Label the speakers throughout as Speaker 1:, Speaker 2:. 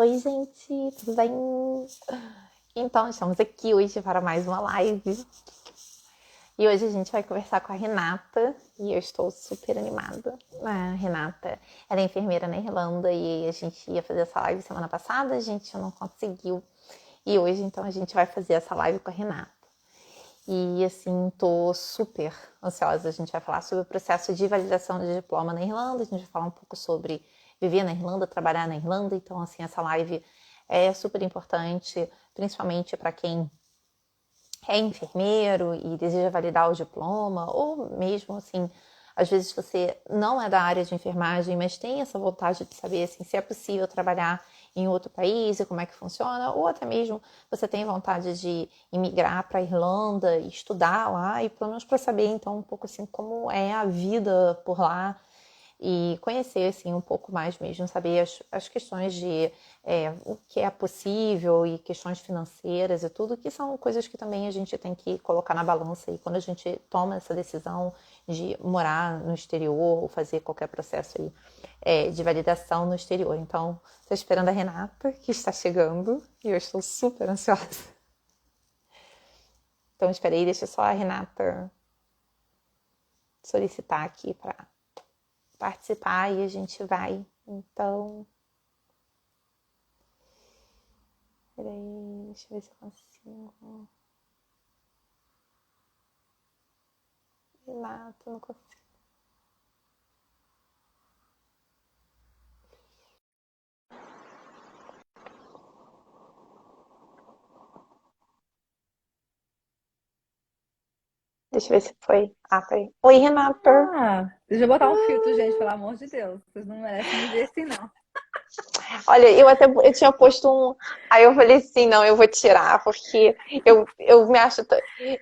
Speaker 1: Oi, gente, tudo bem? Então, estamos aqui hoje para mais uma live. E hoje a gente vai conversar com a Renata e eu estou super animada. A Renata, ela é enfermeira na Irlanda e a gente ia fazer essa live semana passada, a gente não conseguiu. E hoje, então, a gente vai fazer essa live com a Renata. E, assim, tô super ansiosa. A gente vai falar sobre o processo de validação de diploma na Irlanda, a gente vai falar um pouco sobre viver na Irlanda, trabalhar na Irlanda. Então, assim, essa live é super importante, principalmente para quem é enfermeiro e deseja validar o diploma, ou mesmo assim, às vezes você não é da área de enfermagem, mas tem essa vontade de saber assim, se é possível trabalhar em outro país e como é que funciona, ou até mesmo você tem vontade de imigrar para a Irlanda e estudar lá, e pelo menos para saber então um pouco assim como é a vida por lá e conhecer assim um pouco mais mesmo, saber as questões de o que é possível e questões financeiras e tudo, que são coisas que também a gente tem que colocar na balança e quando a gente toma essa decisão de morar no exterior ou fazer qualquer processo aí, de validação no exterior. Então, estou esperando a Renata, que está chegando, e eu estou super ansiosa. Então, esperei, deixa só a Renata solicitar aqui para participar e a gente vai. Então, peraí, deixa eu ver se eu consigo. Renato, não consigo. Deixa eu ver se foi. Ah, peraí. Oi, Renata.
Speaker 2: Deixa eu botar um filtro, gente, pelo amor de Deus. Vocês não merecem me ver assim, não.
Speaker 1: Olha, eu tinha posto um. Aí eu falei assim, não, eu vou tirar, porque eu me acho.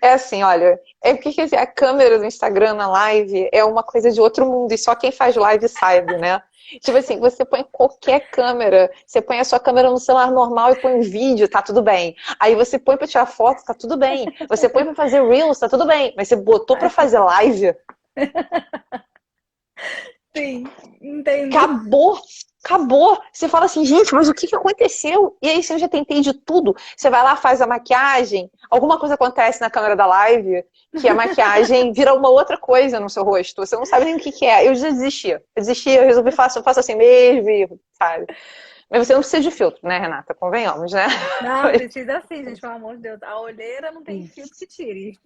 Speaker 1: É assim, olha, é porque assim, a câmera do Instagram na live é uma coisa de outro mundo, e só quem faz live sabe, né? Tipo assim, você põe qualquer câmera, você põe a sua câmera no celular normal e põe um vídeo, tá tudo bem. Aí você põe pra tirar foto, tá tudo bem. Você põe pra fazer Reels, tá tudo bem. Mas você botou pra fazer live,
Speaker 2: Sim, entendo.
Speaker 1: acabou. Acabou. Você fala assim, gente, mas o que aconteceu? E aí, você já tentei de tudo. Você vai lá, faz a maquiagem, alguma coisa acontece na câmera da live, que a maquiagem vira uma outra coisa no seu rosto. Você não sabe nem o que é. Eu já desisti. Eu desisti, eu resolvi faço, eu faço assim mesmo, e, sabe? Mas você não precisa de filtro, né, Renata? Convenhamos, né?
Speaker 2: Não, precisa assim, gente, pelo amor de Deus. A olheira não tem filtro que tire.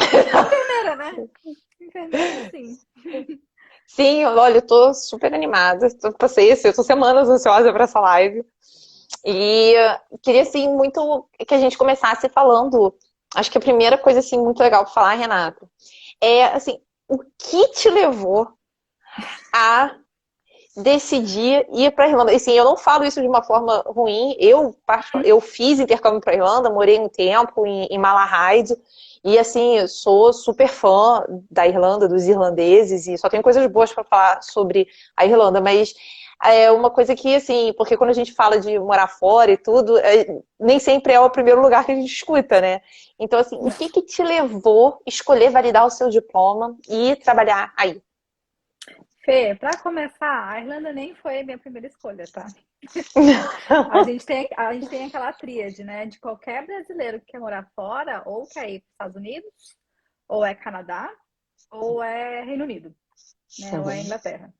Speaker 2: Enfermeira, né? Enfermeira, sim.
Speaker 1: Sim, olha, eu tô super animada. Passei assim, eu tô semanas ansiosa para essa live. E queria, assim, muito que a gente começasse falando. Acho que a primeira coisa, assim, muito legal para falar, Renata, é, assim, o que te levou a decidir ir para a Irlanda? E, assim, eu não falo isso de uma forma ruim. Eu fiz intercâmbio para a Irlanda, morei um tempo em Malahide. E, assim, eu sou super fã da Irlanda, dos irlandeses, e só tenho coisas boas para falar sobre a Irlanda, mas é uma coisa que, assim, porque quando a gente fala de morar fora e tudo, nem sempre é o primeiro lugar que a gente escuta, né? Então, assim, o que te levou a escolher validar o seu diploma e trabalhar aí?
Speaker 2: Fê, pra começar, a Irlanda nem foi a minha primeira escolha, tá? A gente tem aquela tríade, né? De qualquer brasileiro que quer morar fora, ou quer ir para os Estados Unidos, ou é Canadá, ou é Reino Unido, né? Ou é
Speaker 1: Uhum.
Speaker 2: Inglaterra.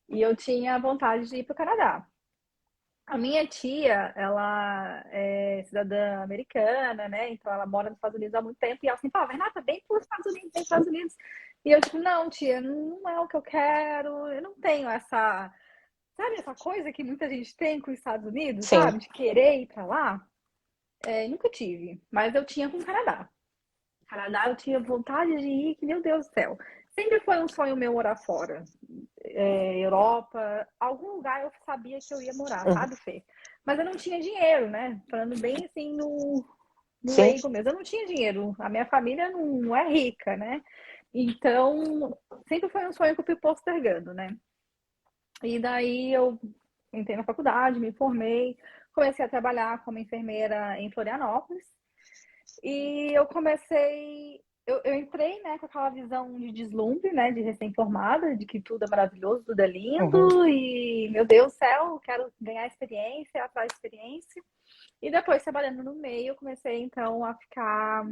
Speaker 2: E eu tinha vontade de ir para o Canadá. A minha tia, ela é cidadã americana, né? Então ela mora nos Estados Unidos há muito tempo. E ela assim, falava, Renata, vem para os Estados Unidos, vem para os Estados Unidos. E eu, tipo, não, tia, não é o que eu quero. Eu não tenho essa, sabe, essa coisa que muita gente tem com os Estados Unidos,
Speaker 1: Sim.
Speaker 2: sabe? De querer ir para lá. Nunca tive, mas eu tinha com o Canadá. Canadá eu tinha vontade de ir, que meu Deus do céu. Sempre foi um sonho meu morar fora. Europa, algum lugar eu sabia que eu ia morar,
Speaker 1: Uhum.
Speaker 2: sabe, Fê? Mas eu não tinha dinheiro, né? Falando bem assim no
Speaker 1: Sim.
Speaker 2: leigo mesmo. Eu não tinha dinheiro. A minha família não é rica, né? Então, sempre foi um sonho que eu fui postergando, né? E daí eu entrei na faculdade, me formei, comecei a trabalhar como enfermeira em Florianópolis. E eu comecei. eu entrei, né, com aquela visão de deslumbre, né, de recém-formada, de que tudo é maravilhoso, tudo é
Speaker 1: Uhum,
Speaker 2: lindo, e meu Deus do céu, quero ganhar experiência, atrás de experiência. E depois, trabalhando no meio, eu comecei, então, a ficar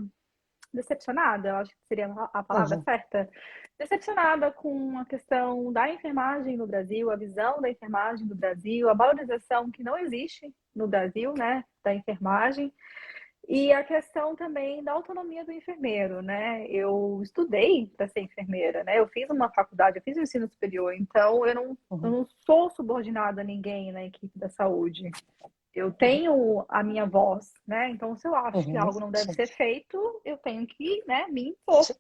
Speaker 2: decepcionada, eu acho que seria a palavra
Speaker 1: uhum,
Speaker 2: certa. Decepcionada com a questão da enfermagem no Brasil, a visão da enfermagem no Brasil, a valorização que não existe no Brasil, né, da enfermagem. E a questão também da autonomia do enfermeiro, né? Eu estudei para ser enfermeira, né? Eu fiz uma faculdade, eu fiz um ensino superior, então eu
Speaker 1: uhum,
Speaker 2: não sou subordinada a ninguém na equipe da saúde. Eu
Speaker 1: uhum,
Speaker 2: tenho a minha voz, né? Então, se eu acho que
Speaker 1: uhum,
Speaker 2: algo não deve
Speaker 1: sim,
Speaker 2: ser feito, eu tenho que, né, me impor.
Speaker 1: sim,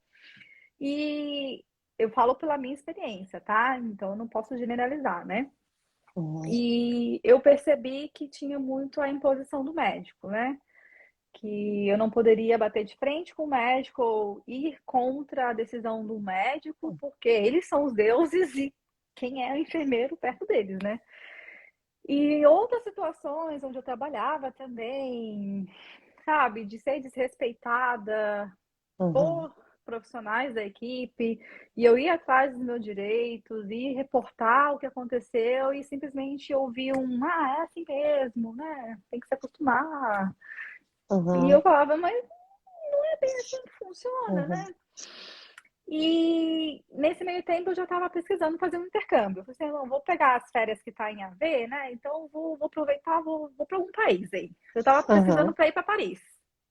Speaker 2: E eu falo pela minha experiência, tá? Então, eu não posso generalizar, né?
Speaker 1: uhum,
Speaker 2: E eu percebi que tinha muito a imposição do médico, né? Que eu não poderia bater de frente com o médico ou ir contra a decisão do médico, porque eles são os deuses e quem é o enfermeiro perto deles, né? E em outras situações onde eu trabalhava também, sabe, de ser desrespeitada
Speaker 1: uhum,
Speaker 2: por profissionais da equipe, e eu ia atrás dos meus direitos, e reportar o que aconteceu e simplesmente ouvir é assim mesmo, né? Tem que se acostumar. E eu
Speaker 1: uhum,
Speaker 2: falava, mas é bem assim que funciona,
Speaker 1: uhum,
Speaker 2: né? E nesse meio tempo eu já estava pesquisando fazer um intercâmbio. Eu falei assim, não, vou pegar as férias que está em AV, né? Então vou aproveitar, vou para algum país aí. Eu estava pesquisando
Speaker 1: uhum,
Speaker 2: para ir para Paris,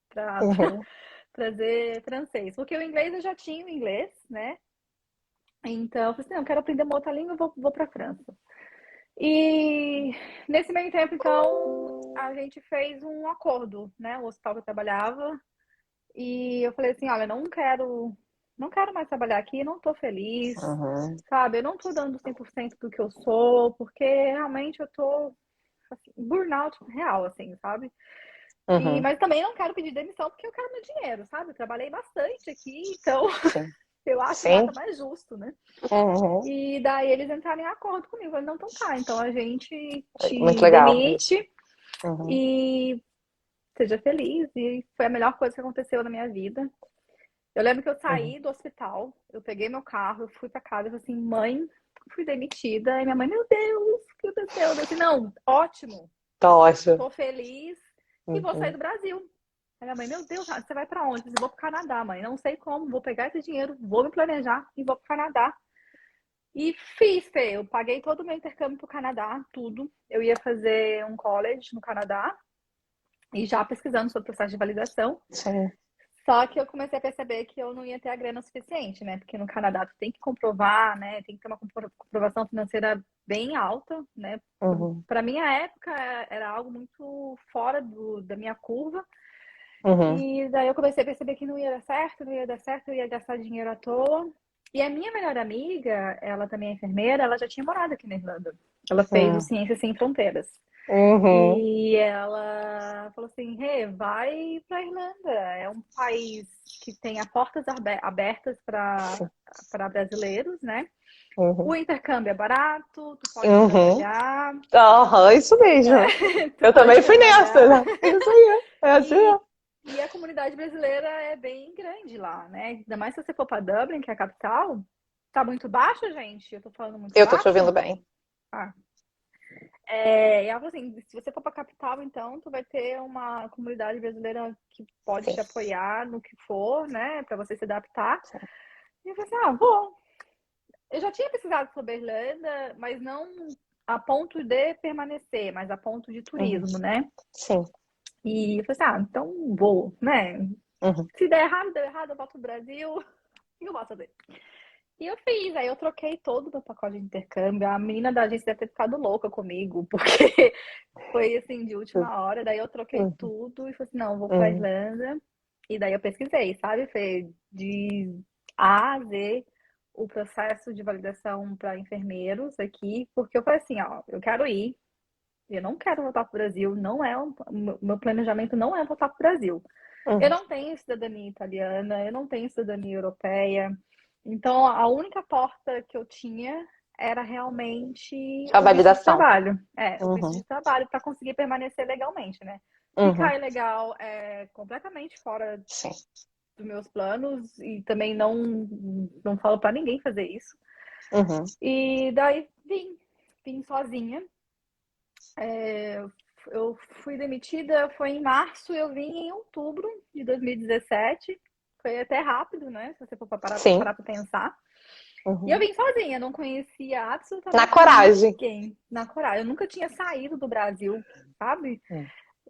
Speaker 2: para
Speaker 1: uhum,
Speaker 2: trazer francês, porque o inglês eu já tinha o inglês, né? Então eu falei assim, não, eu quero aprender uma outra língua, vou para a França. E nesse meio tempo, então, a gente fez um acordo, né? O hospital que eu trabalhava. E eu falei assim, olha, não quero mais trabalhar aqui, não tô feliz,
Speaker 1: uhum,
Speaker 2: sabe? Eu não tô dando 100% do que eu sou, porque realmente eu tô assim, burnout real, assim, sabe? E,
Speaker 1: uhum,
Speaker 2: mas também não quero pedir demissão porque eu quero meu dinheiro, sabe? Eu trabalhei bastante aqui, então
Speaker 1: sim,
Speaker 2: eu acho
Speaker 1: sim,
Speaker 2: nada mais justo, né?
Speaker 1: uhum,
Speaker 2: E daí eles entraram em acordo comigo, falei, não, então tá, então a gente
Speaker 1: muito
Speaker 2: te
Speaker 1: legal isso.
Speaker 2: demite
Speaker 1: Uhum,
Speaker 2: e seja feliz. E foi a melhor coisa que aconteceu na minha vida. Eu lembro que eu
Speaker 1: uhum,
Speaker 2: saí do hospital, eu peguei meu carro, eu fui pra casa e falei assim, mãe, fui demitida. E minha mãe, meu Deus, o que aconteceu? Eu disse, não, ótimo,
Speaker 1: tá ótimo.
Speaker 2: tô feliz e vou sair
Speaker 1: Uhum,
Speaker 2: do Brasil. Aí minha mãe, meu Deus, você vai pra onde? Eu disse, vou pro Canadá, mãe. Não sei como, vou pegar esse dinheiro, vou me planejar e vou pro Canadá. E fiz, Fê. Eu paguei todo o meu intercâmbio pro Canadá, tudo. Eu ia fazer um college no Canadá e já pesquisando sobre o processo de validação.
Speaker 1: sim,
Speaker 2: Só que eu comecei a perceber que eu não ia ter a grana suficiente, né? Porque no Canadá tu tem que comprovar, né? Tem que ter uma comprovação financeira bem alta, né?
Speaker 1: uhum,
Speaker 2: Para minha época era algo muito fora da minha curva.
Speaker 1: uhum,
Speaker 2: E daí eu comecei a perceber que não ia dar certo, não ia dar certo, eu ia gastar dinheiro à toa. E a minha melhor amiga, ela também é enfermeira, ela já tinha morado aqui na Irlanda. Ela fez o
Speaker 1: uhum,
Speaker 2: Ciências Sem Fronteiras.
Speaker 1: uhum,
Speaker 2: E ela falou assim: Rê, vai para Irlanda. É um país que tem as portas abertas
Speaker 1: sim,
Speaker 2: para brasileiros, né? O
Speaker 1: uhum,
Speaker 2: intercâmbio é barato, tu pode
Speaker 1: uhum,
Speaker 2: trabalhar,
Speaker 1: aham, isso mesmo.
Speaker 2: tu
Speaker 1: Eu
Speaker 2: pode
Speaker 1: também fui nessa,
Speaker 2: trabalhar.
Speaker 1: né? Isso aí, é assim
Speaker 2: E,
Speaker 1: mesmo.
Speaker 2: e a comunidade brasileira é bem grande lá, né? Ainda mais se você for para Dublin, que é a capital. Tá muito baixo, gente? Eu tô falando muito
Speaker 1: Eu tô te ouvindo
Speaker 2: baixo?
Speaker 1: bem.
Speaker 2: Ah, e ela falou assim, se você for para a capital, então, tu vai ter uma comunidade brasileira que pode
Speaker 1: Sim,
Speaker 2: te apoiar no que for, né, para você se adaptar.
Speaker 1: sim,
Speaker 2: E eu falei assim, vou. Eu já tinha pesquisado sobre a Irlanda, mas não a ponto de permanecer, mas a ponto de
Speaker 1: uhum,
Speaker 2: turismo, né?
Speaker 1: sim,
Speaker 2: E eu falei assim, então vou, né?
Speaker 1: uhum,
Speaker 2: Se der errado, deu errado, eu volto pro Brasil e eu volto fazer. E eu fiz, aí eu troquei todo o meu pacote de intercâmbio. A menina da agência deve ter ficado louca comigo, porque foi assim, de última hora. Daí eu troquei
Speaker 1: uhum,
Speaker 2: tudo e falei assim: não, vou pra
Speaker 1: uhum,
Speaker 2: Irlanda. E daí eu pesquisei, sabe? Foi de A a Z o processo de validação para enfermeiros aqui, porque eu falei assim: ó, eu quero ir, eu não quero voltar pro Brasil, não é meu planejamento não é voltar pro Brasil. Eu
Speaker 1: uhum.
Speaker 2: não tenho cidadania italiana, eu não tenho cidadania europeia. Então, a única porta que eu tinha era realmente
Speaker 1: A
Speaker 2: o visto de
Speaker 1: validação.
Speaker 2: trabalho. É, o visto
Speaker 1: Uhum,
Speaker 2: de trabalho para conseguir permanecer legalmente, né?
Speaker 1: uhum,
Speaker 2: Ficar ilegal é completamente fora
Speaker 1: sim,
Speaker 2: dos meus planos e também não falo para ninguém fazer isso.
Speaker 1: Uhum.
Speaker 2: E daí vim sozinha. Eu fui demitida, foi em março, eu vim em outubro de 2017. Foi até rápido, né? Se você for parar
Speaker 1: Sim.
Speaker 2: para pensar. E eu
Speaker 1: Uhum.
Speaker 2: vim sozinha, não conhecia
Speaker 1: Na
Speaker 2: absolutamente
Speaker 1: coragem.
Speaker 2: ninguém. Na coragem. Eu nunca tinha saído do Brasil, sabe?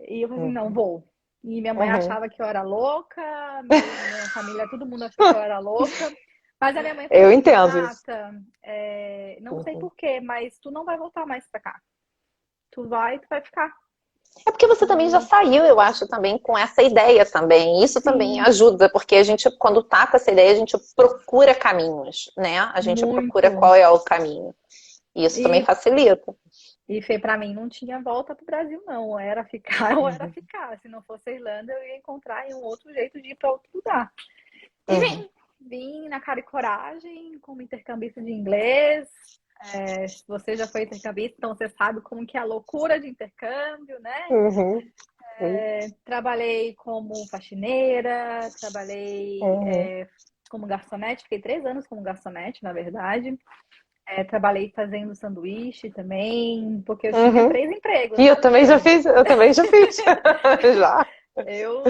Speaker 2: E eu falei assim, não,
Speaker 1: Uhum.
Speaker 2: vou. E minha mãe
Speaker 1: Uhum.
Speaker 2: achava que eu era louca, minha família, todo mundo achou que eu era louca. Mas a minha mãe falou
Speaker 1: Eu
Speaker 2: assim,
Speaker 1: entendo isso.
Speaker 2: Renata, não sei
Speaker 1: Uhum.
Speaker 2: por quê, mas tu não vai voltar mais pra cá. Tu vai ficar.
Speaker 1: É porque você também já
Speaker 2: Tu...
Speaker 1: saiu, eu acho, também com essa ideia também. Isso também
Speaker 2: Sim,
Speaker 1: ajuda, porque a gente, quando tá com essa ideia, a gente procura caminhos, né? A gente procura
Speaker 2: muito.
Speaker 1: qual é o caminho. E isso também
Speaker 2: E,
Speaker 1: facilita.
Speaker 2: e Fê, pra mim não tinha volta pro Brasil, não. Ou era ficar, ou era
Speaker 1: Uhum.
Speaker 2: ficar. Se não fosse a Irlanda, eu ia encontrar um outro jeito de ir pra outro lugar. E
Speaker 1: Uhum.
Speaker 2: vim na cara e coragem, como intercambista de inglês. Se você já foi intercambista, então você sabe como que é a loucura de intercâmbio, né?
Speaker 1: Uhum.
Speaker 2: Trabalhei como faxineira, trabalhei
Speaker 1: Uhum.
Speaker 2: como garçonete, fiquei 3 anos como garçonete, na verdade. Trabalhei fazendo sanduíche também, porque eu tinha
Speaker 1: Uhum.
Speaker 2: 3 empregos,
Speaker 1: E
Speaker 2: né, Fê?
Speaker 1: eu também já fiz. Já.
Speaker 2: Eu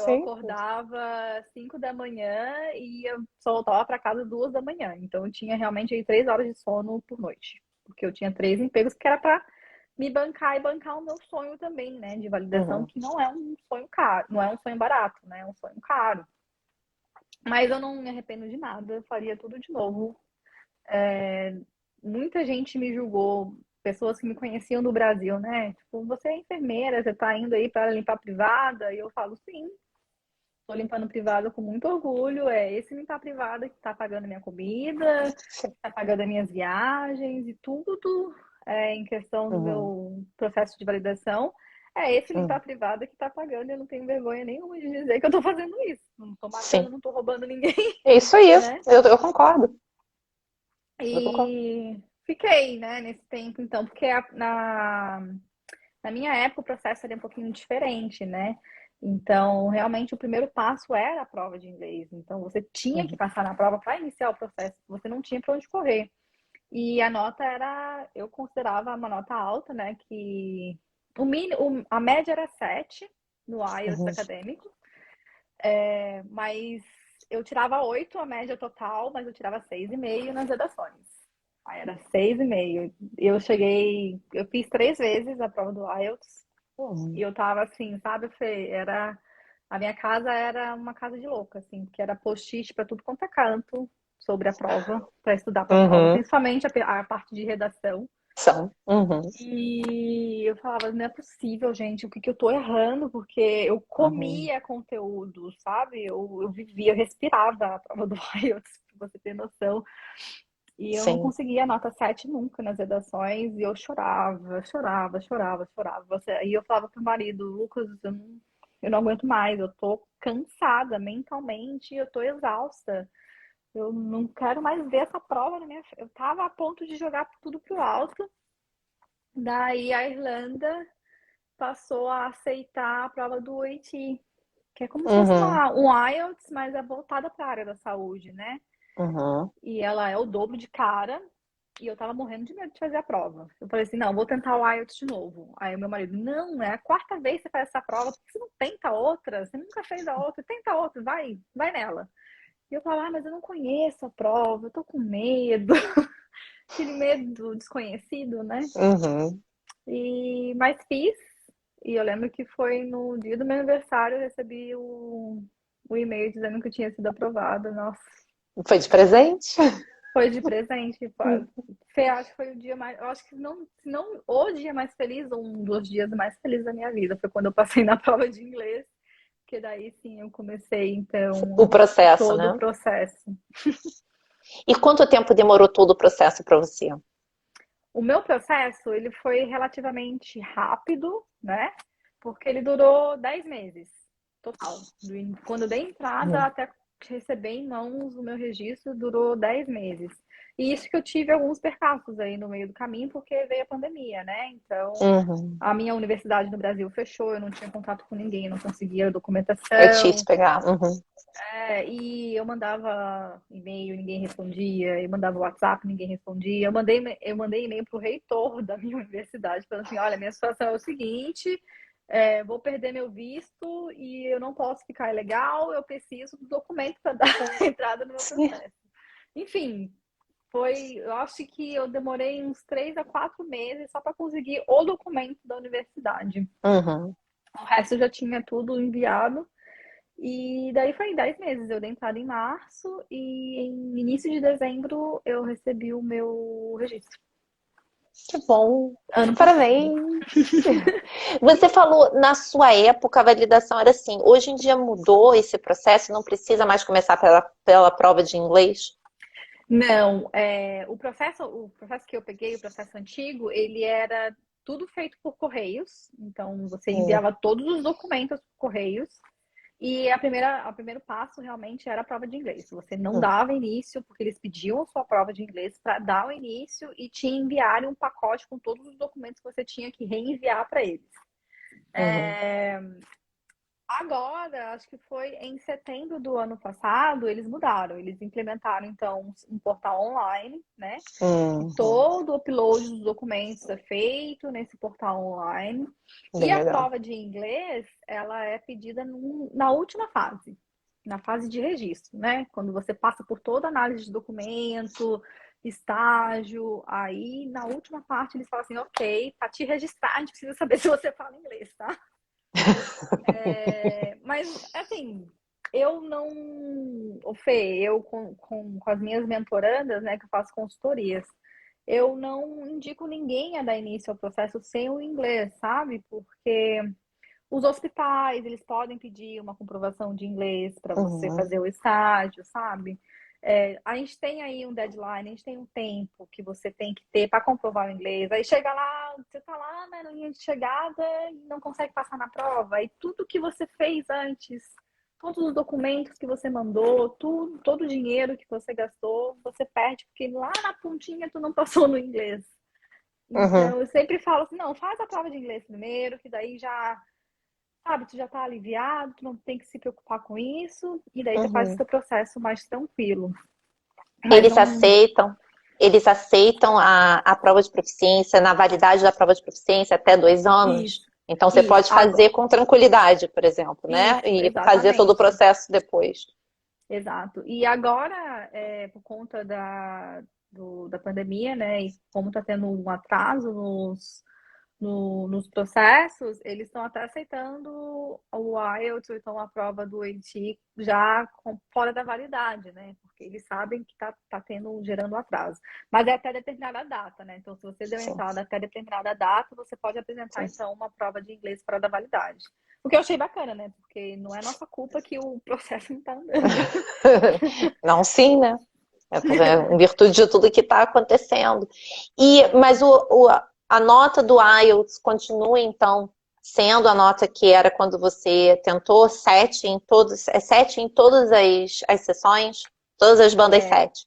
Speaker 1: Sim.
Speaker 2: acordava às 5 da manhã e eu só voltava para casa 2 da manhã. Então eu tinha realmente aí 3 horas de sono por noite. Porque eu tinha 3 empregos que era para me bancar e bancar o meu sonho também, né? De validação,
Speaker 1: Uhum.
Speaker 2: que não é um sonho caro, não é um sonho barato, né? É um sonho caro. Mas eu não me arrependo de nada, eu faria tudo de novo. Muita gente me julgou, pessoas que me conheciam do Brasil, né? Tipo, você é enfermeira, você tá indo aí para limpar privada? E eu falo, sim, tô limpando privada com muito orgulho. É esse limpar privada que tá pagando minha comida, tá pagando as minhas viagens e tudo em questão do
Speaker 1: Uhum.
Speaker 2: meu processo de validação. É esse limpar
Speaker 1: Uhum.
Speaker 2: privada que tá pagando e eu não tenho vergonha nenhuma de dizer que eu tô fazendo isso. Não tô matando,
Speaker 1: Sim.
Speaker 2: não tô roubando ninguém,
Speaker 1: É isso aí.
Speaker 2: né?
Speaker 1: Eu concordo. Eu concordo.
Speaker 2: E fiquei, né, nesse tempo, então, porque na minha época o processo era um pouquinho diferente, né? Então, realmente, o primeiro passo era a prova de inglês. Então, você tinha que
Speaker 1: Uhum.
Speaker 2: passar na prova para iniciar o processo, você não tinha para onde correr. E a nota era, eu considerava uma nota alta, né? Que a média era 7 no IELTS
Speaker 1: Uhum.
Speaker 2: acadêmico, mas eu tirava 8 a média total, mas eu tirava 6,5 nas redações. Aí era 6,5. Eu fiz 3 vezes a prova do IELTS e
Speaker 1: Uhum.
Speaker 2: eu tava assim, sabe, Fê? A minha casa era uma casa de louca, assim, porque era post-it para tudo quanto é canto sobre a prova, para estudar para a prova,
Speaker 1: Uhum.
Speaker 2: principalmente a parte de redação.
Speaker 1: São. Uhum.
Speaker 2: E eu falava, não é possível, gente, o que que eu tô errando? Porque eu
Speaker 1: Uhum.
Speaker 2: comia conteúdo, sabe? Eu vivia, eu respirava a prova do IELTS, pra você ter noção. E eu não
Speaker 1: Sim.
Speaker 2: conseguia nota 7 nunca nas redações, e eu chorava, chorava, chorava, chorava. E eu falava pro marido, Lucas, eu não aguento mais, eu tô cansada mentalmente, eu tô exausta. Eu não quero mais ver essa prova na minha frente. Eu tava a ponto de jogar tudo pro alto. Daí a Irlanda passou a aceitar a prova do OIT, que é como se fosse
Speaker 1: Uhum.
Speaker 2: um IELTS, mas é voltada para a área da saúde, né?
Speaker 1: Uhum.
Speaker 2: E ela é o dobro de cara. E eu tava morrendo de medo de fazer a prova. Eu falei assim, não, vou tentar o IELTS de novo. Aí o meu marido, não, é a quarta vez que você faz essa prova, por que você não tenta outra? Você nunca fez a outra, tenta outra, vai nela. E eu falava, mas eu não conheço a prova, eu tô com medo. Aquele medo desconhecido, né?
Speaker 1: Uhum.
Speaker 2: Mas fiz. E eu lembro que foi no dia do meu aniversário, eu recebi o e-mail dizendo que eu tinha sido aprovada. Nossa,
Speaker 1: Foi de presente?
Speaker 2: foi de presente. Fê, acho que foi o dia mais. Eu acho que não, se não o dia mais feliz, ou um dos dias mais felizes da minha vida. Foi quando eu passei na prova de inglês. Porque daí sim eu comecei,
Speaker 1: O
Speaker 2: então,
Speaker 1: processo,
Speaker 2: todo o
Speaker 1: né?
Speaker 2: processo.
Speaker 1: E quanto tempo demorou todo o processo para você?
Speaker 2: O meu processo, ele foi relativamente rápido, né? Porque ele durou 10 meses total. Quando eu dei entrada
Speaker 1: Uhum.
Speaker 2: até receber em mãos o meu registro durou 10 meses. E isso que eu tive alguns percalços aí no meio do caminho, porque veio a pandemia, né? Então,
Speaker 1: Uhum.
Speaker 2: a minha universidade no Brasil fechou, eu não tinha contato com ninguém, não conseguia
Speaker 1: É difícil
Speaker 2: documentação.
Speaker 1: pegar. Uhum.
Speaker 2: E eu mandava e-mail, ninguém respondia. Eu mandava WhatsApp, ninguém respondia. Eu mandei e-mail para o reitor da minha universidade, falando assim: olha, minha situação é o seguinte, vou perder meu visto e eu não posso ficar ilegal, eu preciso do documento para dar entrada no meu
Speaker 1: Sim.
Speaker 2: processo. Enfim, eu acho que eu demorei uns 3 a 4 meses só para conseguir o documento da universidade.
Speaker 1: Uhum.
Speaker 2: O resto eu já tinha tudo enviado. E daí foi em 10 meses. Eu dei entrada em março e em início de dezembro eu recebi o meu registro.
Speaker 1: Que bom.
Speaker 2: Ano passado.
Speaker 1: Parabéns. Você falou, na sua época, a validação era assim. Hoje em dia mudou esse processo, não precisa mais começar pela prova de inglês?
Speaker 2: Não, o processo que eu peguei, o processo antigo, ele era tudo feito por correios. Então, você
Speaker 1: Hum.
Speaker 2: enviava todos os documentos por correios. E o primeiro passo realmente era a prova de inglês. Você não
Speaker 1: Hum.
Speaker 2: dava início, porque eles pediam a sua prova de inglês para dar o início e te enviarem um pacote com todos os documentos que você tinha que reenviar para eles.
Speaker 1: Uhum.
Speaker 2: É, Agora, acho que foi em setembro do ano passado, eles mudaram. Eles implementaram, então, um portal online, né? Que
Speaker 1: Uhum.
Speaker 2: todo o upload dos documentos é feito nesse portal online. E
Speaker 1: Bem
Speaker 2: a
Speaker 1: legal.
Speaker 2: prova de inglês, ela é pedida na última fase, na fase de registro, né? Quando você passa por toda a análise de documento, estágio, aí na última parte eles falam assim, ok, para te registrar, a gente precisa saber se você fala inglês, tá? Mas, assim, eu não. O Fê, eu com as minhas mentorandas, né, que eu faço consultorias, eu não indico ninguém a dar início ao processo sem o inglês, sabe? Porque os hospitais, eles podem pedir uma comprovação de inglês para você
Speaker 1: Uhum.
Speaker 2: fazer o estágio, sabe? A gente tem aí um deadline, a gente tem um tempo que você tem que ter para comprovar o inglês. Aí chega lá, você tá lá na linha de chegada e não consegue passar na prova. Aí tudo que você fez antes, todos os documentos que você mandou, tudo, todo o dinheiro que você gastou, você perde porque lá na pontinha tu não passou no inglês.
Speaker 1: Uhum.
Speaker 2: Então eu sempre falo assim, não, faz a prova de inglês primeiro, que daí já sabe, tu já tá aliviado, tu não tem que se preocupar com isso, e daí tu faz o
Speaker 1: Uhum.
Speaker 2: seu processo mais tranquilo. Mas
Speaker 1: Eles
Speaker 2: não.
Speaker 1: aceitam, eles aceitam a prova de proficiência, na validade da prova de proficiência até 2 anos.
Speaker 2: Isso,
Speaker 1: Então você
Speaker 2: isso,
Speaker 1: pode fazer
Speaker 2: agora.
Speaker 1: com tranquilidade, por exemplo, né?
Speaker 2: Isso,
Speaker 1: E fazer todo o
Speaker 2: exatamente.
Speaker 1: processo depois.
Speaker 2: Exato. E agora, por conta da pandemia, né, e como está tendo um atraso nos processos, eles estão até aceitando o IELTS, ou então a prova do AT já fora da validade, né? Porque eles sabem que tá gerando atraso. Mas é até determinada data, né? Então, se você deu
Speaker 1: Sim,
Speaker 2: entrada até determinada data, você pode apresentar,
Speaker 1: sim.
Speaker 2: então, uma prova de inglês fora da validade. O que eu achei bacana, né? Porque não é nossa culpa que o processo não tá andando.
Speaker 1: Não, sim, né? Em virtude de tudo que está acontecendo. Mas a nota do IELTS continua, então, sendo a nota que era quando você tentou, 7 em todas as sessões, todas as bandas
Speaker 2: É,
Speaker 1: 7.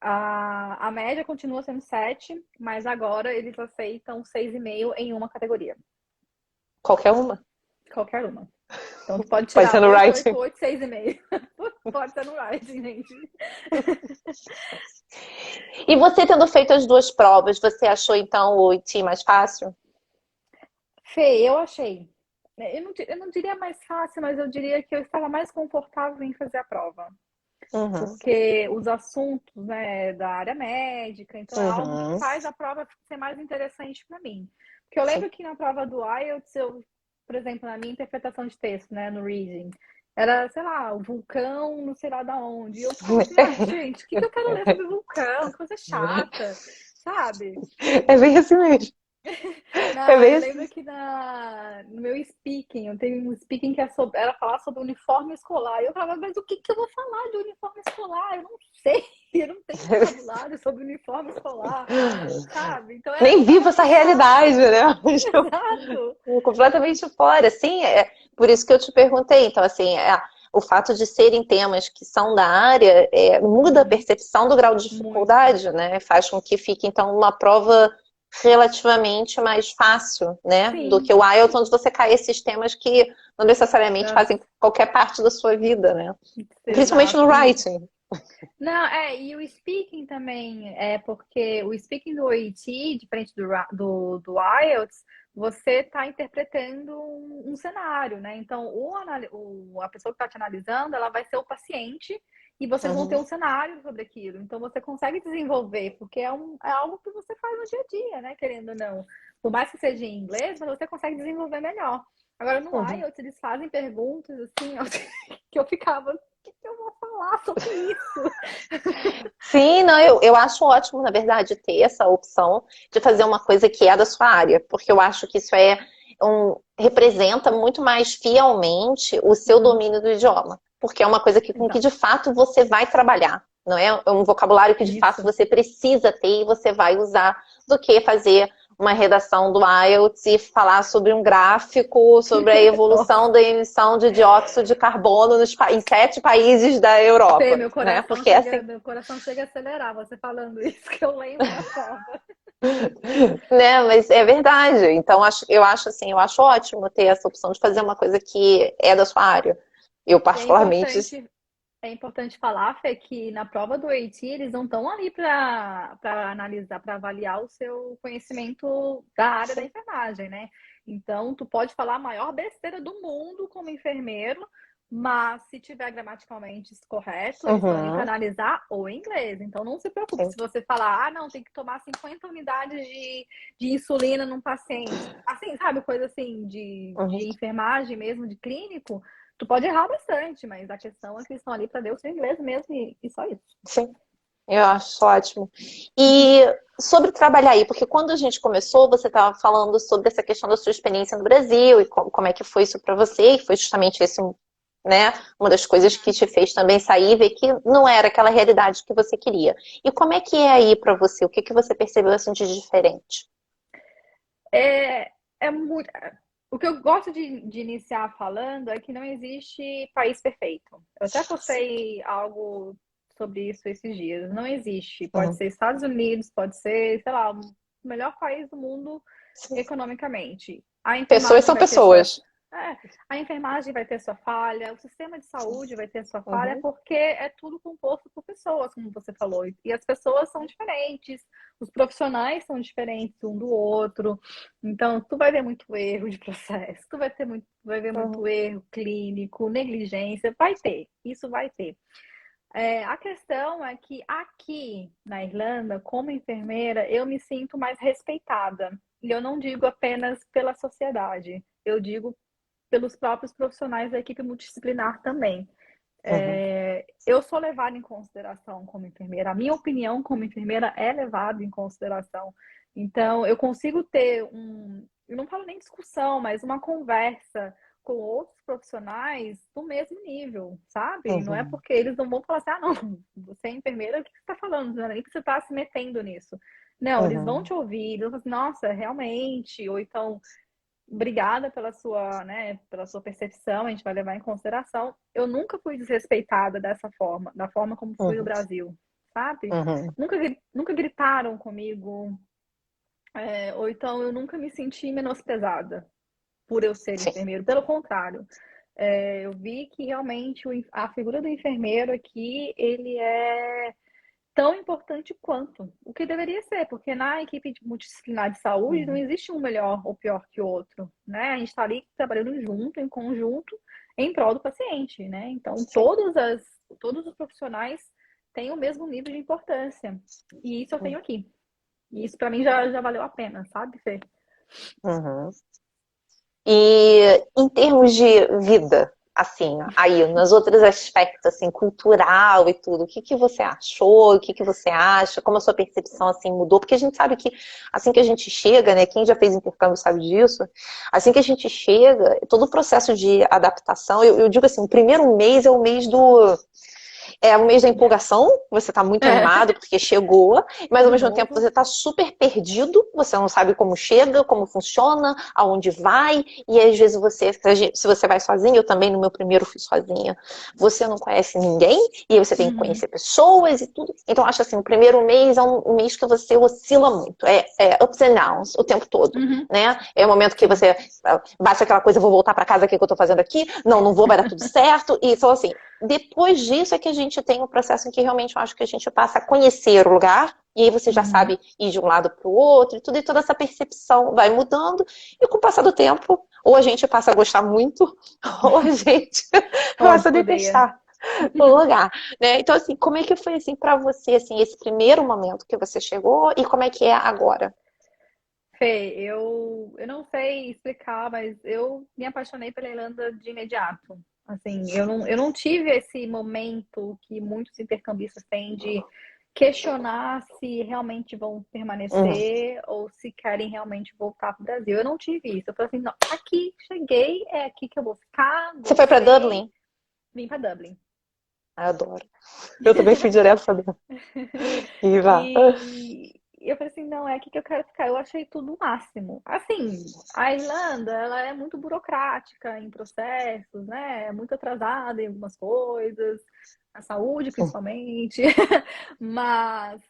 Speaker 2: a média continua sendo 7, mas agora eles aceitam 6,5 em uma categoria.
Speaker 1: Qualquer uma.
Speaker 2: Qualquer uma. Então, tu pode
Speaker 1: Pode
Speaker 2: tirar
Speaker 1: ser no
Speaker 2: 8, 8,
Speaker 1: writing.
Speaker 2: 8, 6,5. Pode ser no writing, gente.
Speaker 1: E você tendo feito as duas provas, você achou então o IT mais fácil?
Speaker 2: Fê, eu achei. Eu não diria mais fácil, mas eu diria que eu estava mais confortável em fazer a prova.
Speaker 1: Uhum.
Speaker 2: Porque os assuntos, né, da área médica, então é algo que
Speaker 1: Uhum.
Speaker 2: faz a prova ser mais interessante para mim. Porque eu
Speaker 1: Sim.
Speaker 2: lembro que na prova do IELTS, por exemplo, na minha interpretação de texto, né, no reading, era, sei lá, o vulcão, não sei lá da onde. E eu ficava assim, ai, gente, o que eu quero ler sobre vulcão? Que coisa chata, sabe?
Speaker 1: É bem assim mesmo. É bem
Speaker 2: Eu lembro
Speaker 1: assim.
Speaker 2: que no meu speaking, eu tenho um speaking que era falar sobre uniforme escolar. E eu falava, mas o que eu vou falar de uniforme escolar? Eu não sei, eu não tenho vocabulário sobre uniforme escolar, sabe? Então
Speaker 1: Nem
Speaker 2: era
Speaker 1: vivo essa
Speaker 2: muito
Speaker 1: realidade,
Speaker 2: chato.
Speaker 1: né?
Speaker 2: Exato.
Speaker 1: Completamente fora, assim, por isso que eu te perguntei. Então, assim, o fato de serem temas que são da área muda a percepção do grau de
Speaker 2: Muito.
Speaker 1: dificuldade, né? Faz com que fique, então, uma prova relativamente mais fácil, né? Do
Speaker 2: Sim,
Speaker 1: que o IELTS, onde você cai esses temas que não necessariamente fazem qualquer parte da sua vida, né? Principalmente
Speaker 2: exato.
Speaker 1: no writing.
Speaker 2: Não, e o speaking também, porque o speaking do OET, diferente do IELTS, você está interpretando um cenário, né? Então, a pessoa que está te analisando, ela vai ser o paciente e vocês vão ter
Speaker 1: Uhum.
Speaker 2: um cenário sobre aquilo. Então, você consegue desenvolver, porque é algo que você faz no dia a dia, né? Querendo ou não. Por mais que seja em inglês, mas você consegue desenvolver melhor. Agora, no
Speaker 1: Uhum.
Speaker 2: IELTS, eles fazem perguntas assim, ó, que eu ficava, o que eu vou falar sobre isso?
Speaker 1: Sim, não, eu acho ótimo, na verdade, ter essa opção de fazer uma coisa que é da sua área, porque eu acho que isso representa muito mais fielmente o seu
Speaker 2: Uhum,
Speaker 1: domínio do idioma, porque é uma coisa com que
Speaker 2: exato.
Speaker 1: de fato você vai trabalhar, não é? É um vocabulário que de fato
Speaker 2: Isso.
Speaker 1: você precisa ter e você vai usar, do que fazer uma redação do IELTS e falar sobre um gráfico, sobre a
Speaker 2: Nossa,
Speaker 1: evolução da emissão de dióxido de carbono em 7 países da
Speaker 2: Fê,
Speaker 1: Europa, né? Porque é assim.
Speaker 2: meu coração chega a acelerar você falando isso, que eu lembro da prova.
Speaker 1: Né, mas é verdade. Então, eu acho ótimo ter essa opção de fazer uma coisa que é da sua área. Eu,
Speaker 2: E
Speaker 1: particularmente,
Speaker 2: é importante falar, Fê, que na prova do AT eles não estão ali para analisar, para avaliar o seu conhecimento da área da
Speaker 1: sim.
Speaker 2: enfermagem, né? Então, tu pode falar a maior besteira do mundo como enfermeiro, mas se tiver gramaticalmente correto, eles estão ali para
Speaker 1: Uhum,
Speaker 2: analisar o inglês. Então, não se preocupe
Speaker 1: sim.
Speaker 2: se você falar, não, tem que tomar 50 unidades de insulina num paciente. Assim, sabe, coisa assim
Speaker 1: Uhum,
Speaker 2: de enfermagem mesmo, de clínico. Tu pode errar bastante, mas a questão é que eles estão ali para ver o seu inglês mesmo e só isso.
Speaker 1: sim. Eu acho ótimo. E sobre trabalhar aí, porque quando a gente começou, você estava falando sobre essa questão da sua experiência no Brasil e como é que foi isso para você, e foi justamente esse, né, uma das coisas que te fez também sair e ver que não era aquela realidade que você queria. E como é que é aí para você? O que que você percebeu assim de diferente?
Speaker 2: É, é muito. O que eu gosto de iniciar falando é que não existe país perfeito. Eu até postei algo sobre isso esses dias. Não existe. Pode
Speaker 1: Uhum.
Speaker 2: ser Estados Unidos, pode ser, sei lá, o melhor país do mundo economicamente. A
Speaker 1: Pessoas
Speaker 2: enfermagem
Speaker 1: são
Speaker 2: vai ter sua,
Speaker 1: pessoas.
Speaker 2: a enfermagem vai ter sua falha, o sistema de saúde vai ter sua falha,
Speaker 1: Uhum.
Speaker 2: porque é tudo composto por pessoas, como você falou. E as pessoas são diferentes, os profissionais são diferentes um do outro. Então, tu vai ver muito erro de processo, vai ver muito
Speaker 1: Uhum.
Speaker 2: erro clínico, negligência, vai ter, isso vai ter. A questão é que aqui na Irlanda, como enfermeira, eu me sinto mais respeitada. E eu não digo apenas pela sociedade, eu digo pelos próprios profissionais da equipe multidisciplinar também.
Speaker 1: Uhum.
Speaker 2: Eu sou levada em consideração como enfermeira, a minha opinião como enfermeira é levada em consideração. Então, eu consigo ter eu não falo nem discussão, mas uma conversa com outros profissionais do mesmo nível, sabe? Não é
Speaker 1: Uhum.
Speaker 2: porque eles não vão falar assim, não, você é enfermeira, o que você está falando? Não é nem que você está se metendo nisso. Não, eles vão
Speaker 1: Uhum.
Speaker 2: te ouvir, eles vão falar assim, nossa, realmente, ou então obrigada pela sua, né, pela sua percepção, a gente vai levar em consideração. Eu nunca fui desrespeitada dessa forma, da forma como fui no
Speaker 1: Uhum.
Speaker 2: Brasil, sabe?
Speaker 1: Uhum.
Speaker 2: Nunca gritaram comigo, ou então eu nunca me senti menosprezada por eu ser
Speaker 1: Sim.
Speaker 2: enfermeiro. Pelo contrário, eu vi que realmente a figura do enfermeiro aqui, ele é tão importante quanto o que deveria ser, porque na equipe multidisciplinar de saúde não
Speaker 1: Uhum.
Speaker 2: existe um melhor ou pior que o outro, né? A gente está ali trabalhando junto, em conjunto, em prol do paciente, né? Então,
Speaker 1: Sim.
Speaker 2: todos os profissionais têm o mesmo nível de importância. E isso eu tenho aqui. E isso para mim já valeu a pena, sabe, Fê?
Speaker 1: Uhum. E em termos de vida, assim, aí, nos outros aspectos, assim, cultural e tudo, o que que você achou? O que que você acha? Como a sua percepção, assim, mudou? Porque a gente sabe que, assim que a gente chega, né, quem já fez intercâmbio sabe disso, assim que a gente chega, todo o processo de adaptação, eu digo assim, o primeiro mês é o mês do... É o mês da empolgação, você tá muito animado porque chegou, mas ao
Speaker 2: Tudo
Speaker 1: mesmo tempo
Speaker 2: novo.
Speaker 1: você tá super perdido, você não sabe como chega, como funciona, aonde vai, e às vezes se você vai sozinho, eu também no meu primeiro fui sozinha, você não conhece ninguém, e aí você tem que
Speaker 2: Uhum,
Speaker 1: conhecer pessoas e tudo. Então acho assim, o primeiro mês é um mês que você oscila muito, é ups and downs o tempo todo,
Speaker 2: uhum,
Speaker 1: né? É o momento que
Speaker 2: sim.
Speaker 1: você bate aquela coisa, vou voltar para casa, o que eu tô fazendo aqui? Não vou, vai dar tudo certo, e então assim, depois disso é que a gente tem um processo em que realmente eu acho que a gente passa a conhecer o lugar, e aí você já
Speaker 2: Uhum.
Speaker 1: sabe ir de um lado para o outro, e toda essa percepção vai mudando, e com o passar do tempo, ou a gente passa a gostar muito, ou a gente passa a
Speaker 2: Ódio, odeia.
Speaker 1: detestar o lugar, né? Então, assim, como é que foi, assim, para você, assim, esse primeiro momento que você chegou, e como é que é agora?
Speaker 2: Fê, eu não sei explicar, mas eu me apaixonei pela Irlanda de imediato. Assim, eu não tive esse momento que muitos intercambistas têm de questionar se realmente vão
Speaker 1: Uhum.
Speaker 2: permanecer ou se querem realmente voltar para o Brasil. Eu não tive isso. Eu falei assim, não, aqui cheguei, é aqui que eu vou ficar,
Speaker 1: Você foi para
Speaker 2: gostei,
Speaker 1: Dublin?
Speaker 2: vim para Dublin.
Speaker 1: Ah, eu adoro. Eu também fui direto para Dublin. E vá.
Speaker 2: E eu falei assim, não, é aqui que eu quero ficar. Eu achei tudo o máximo. Assim, a Irlanda, ela é muito burocrática em processos, né? É muito atrasada em algumas coisas, a saúde principalmente. Mas,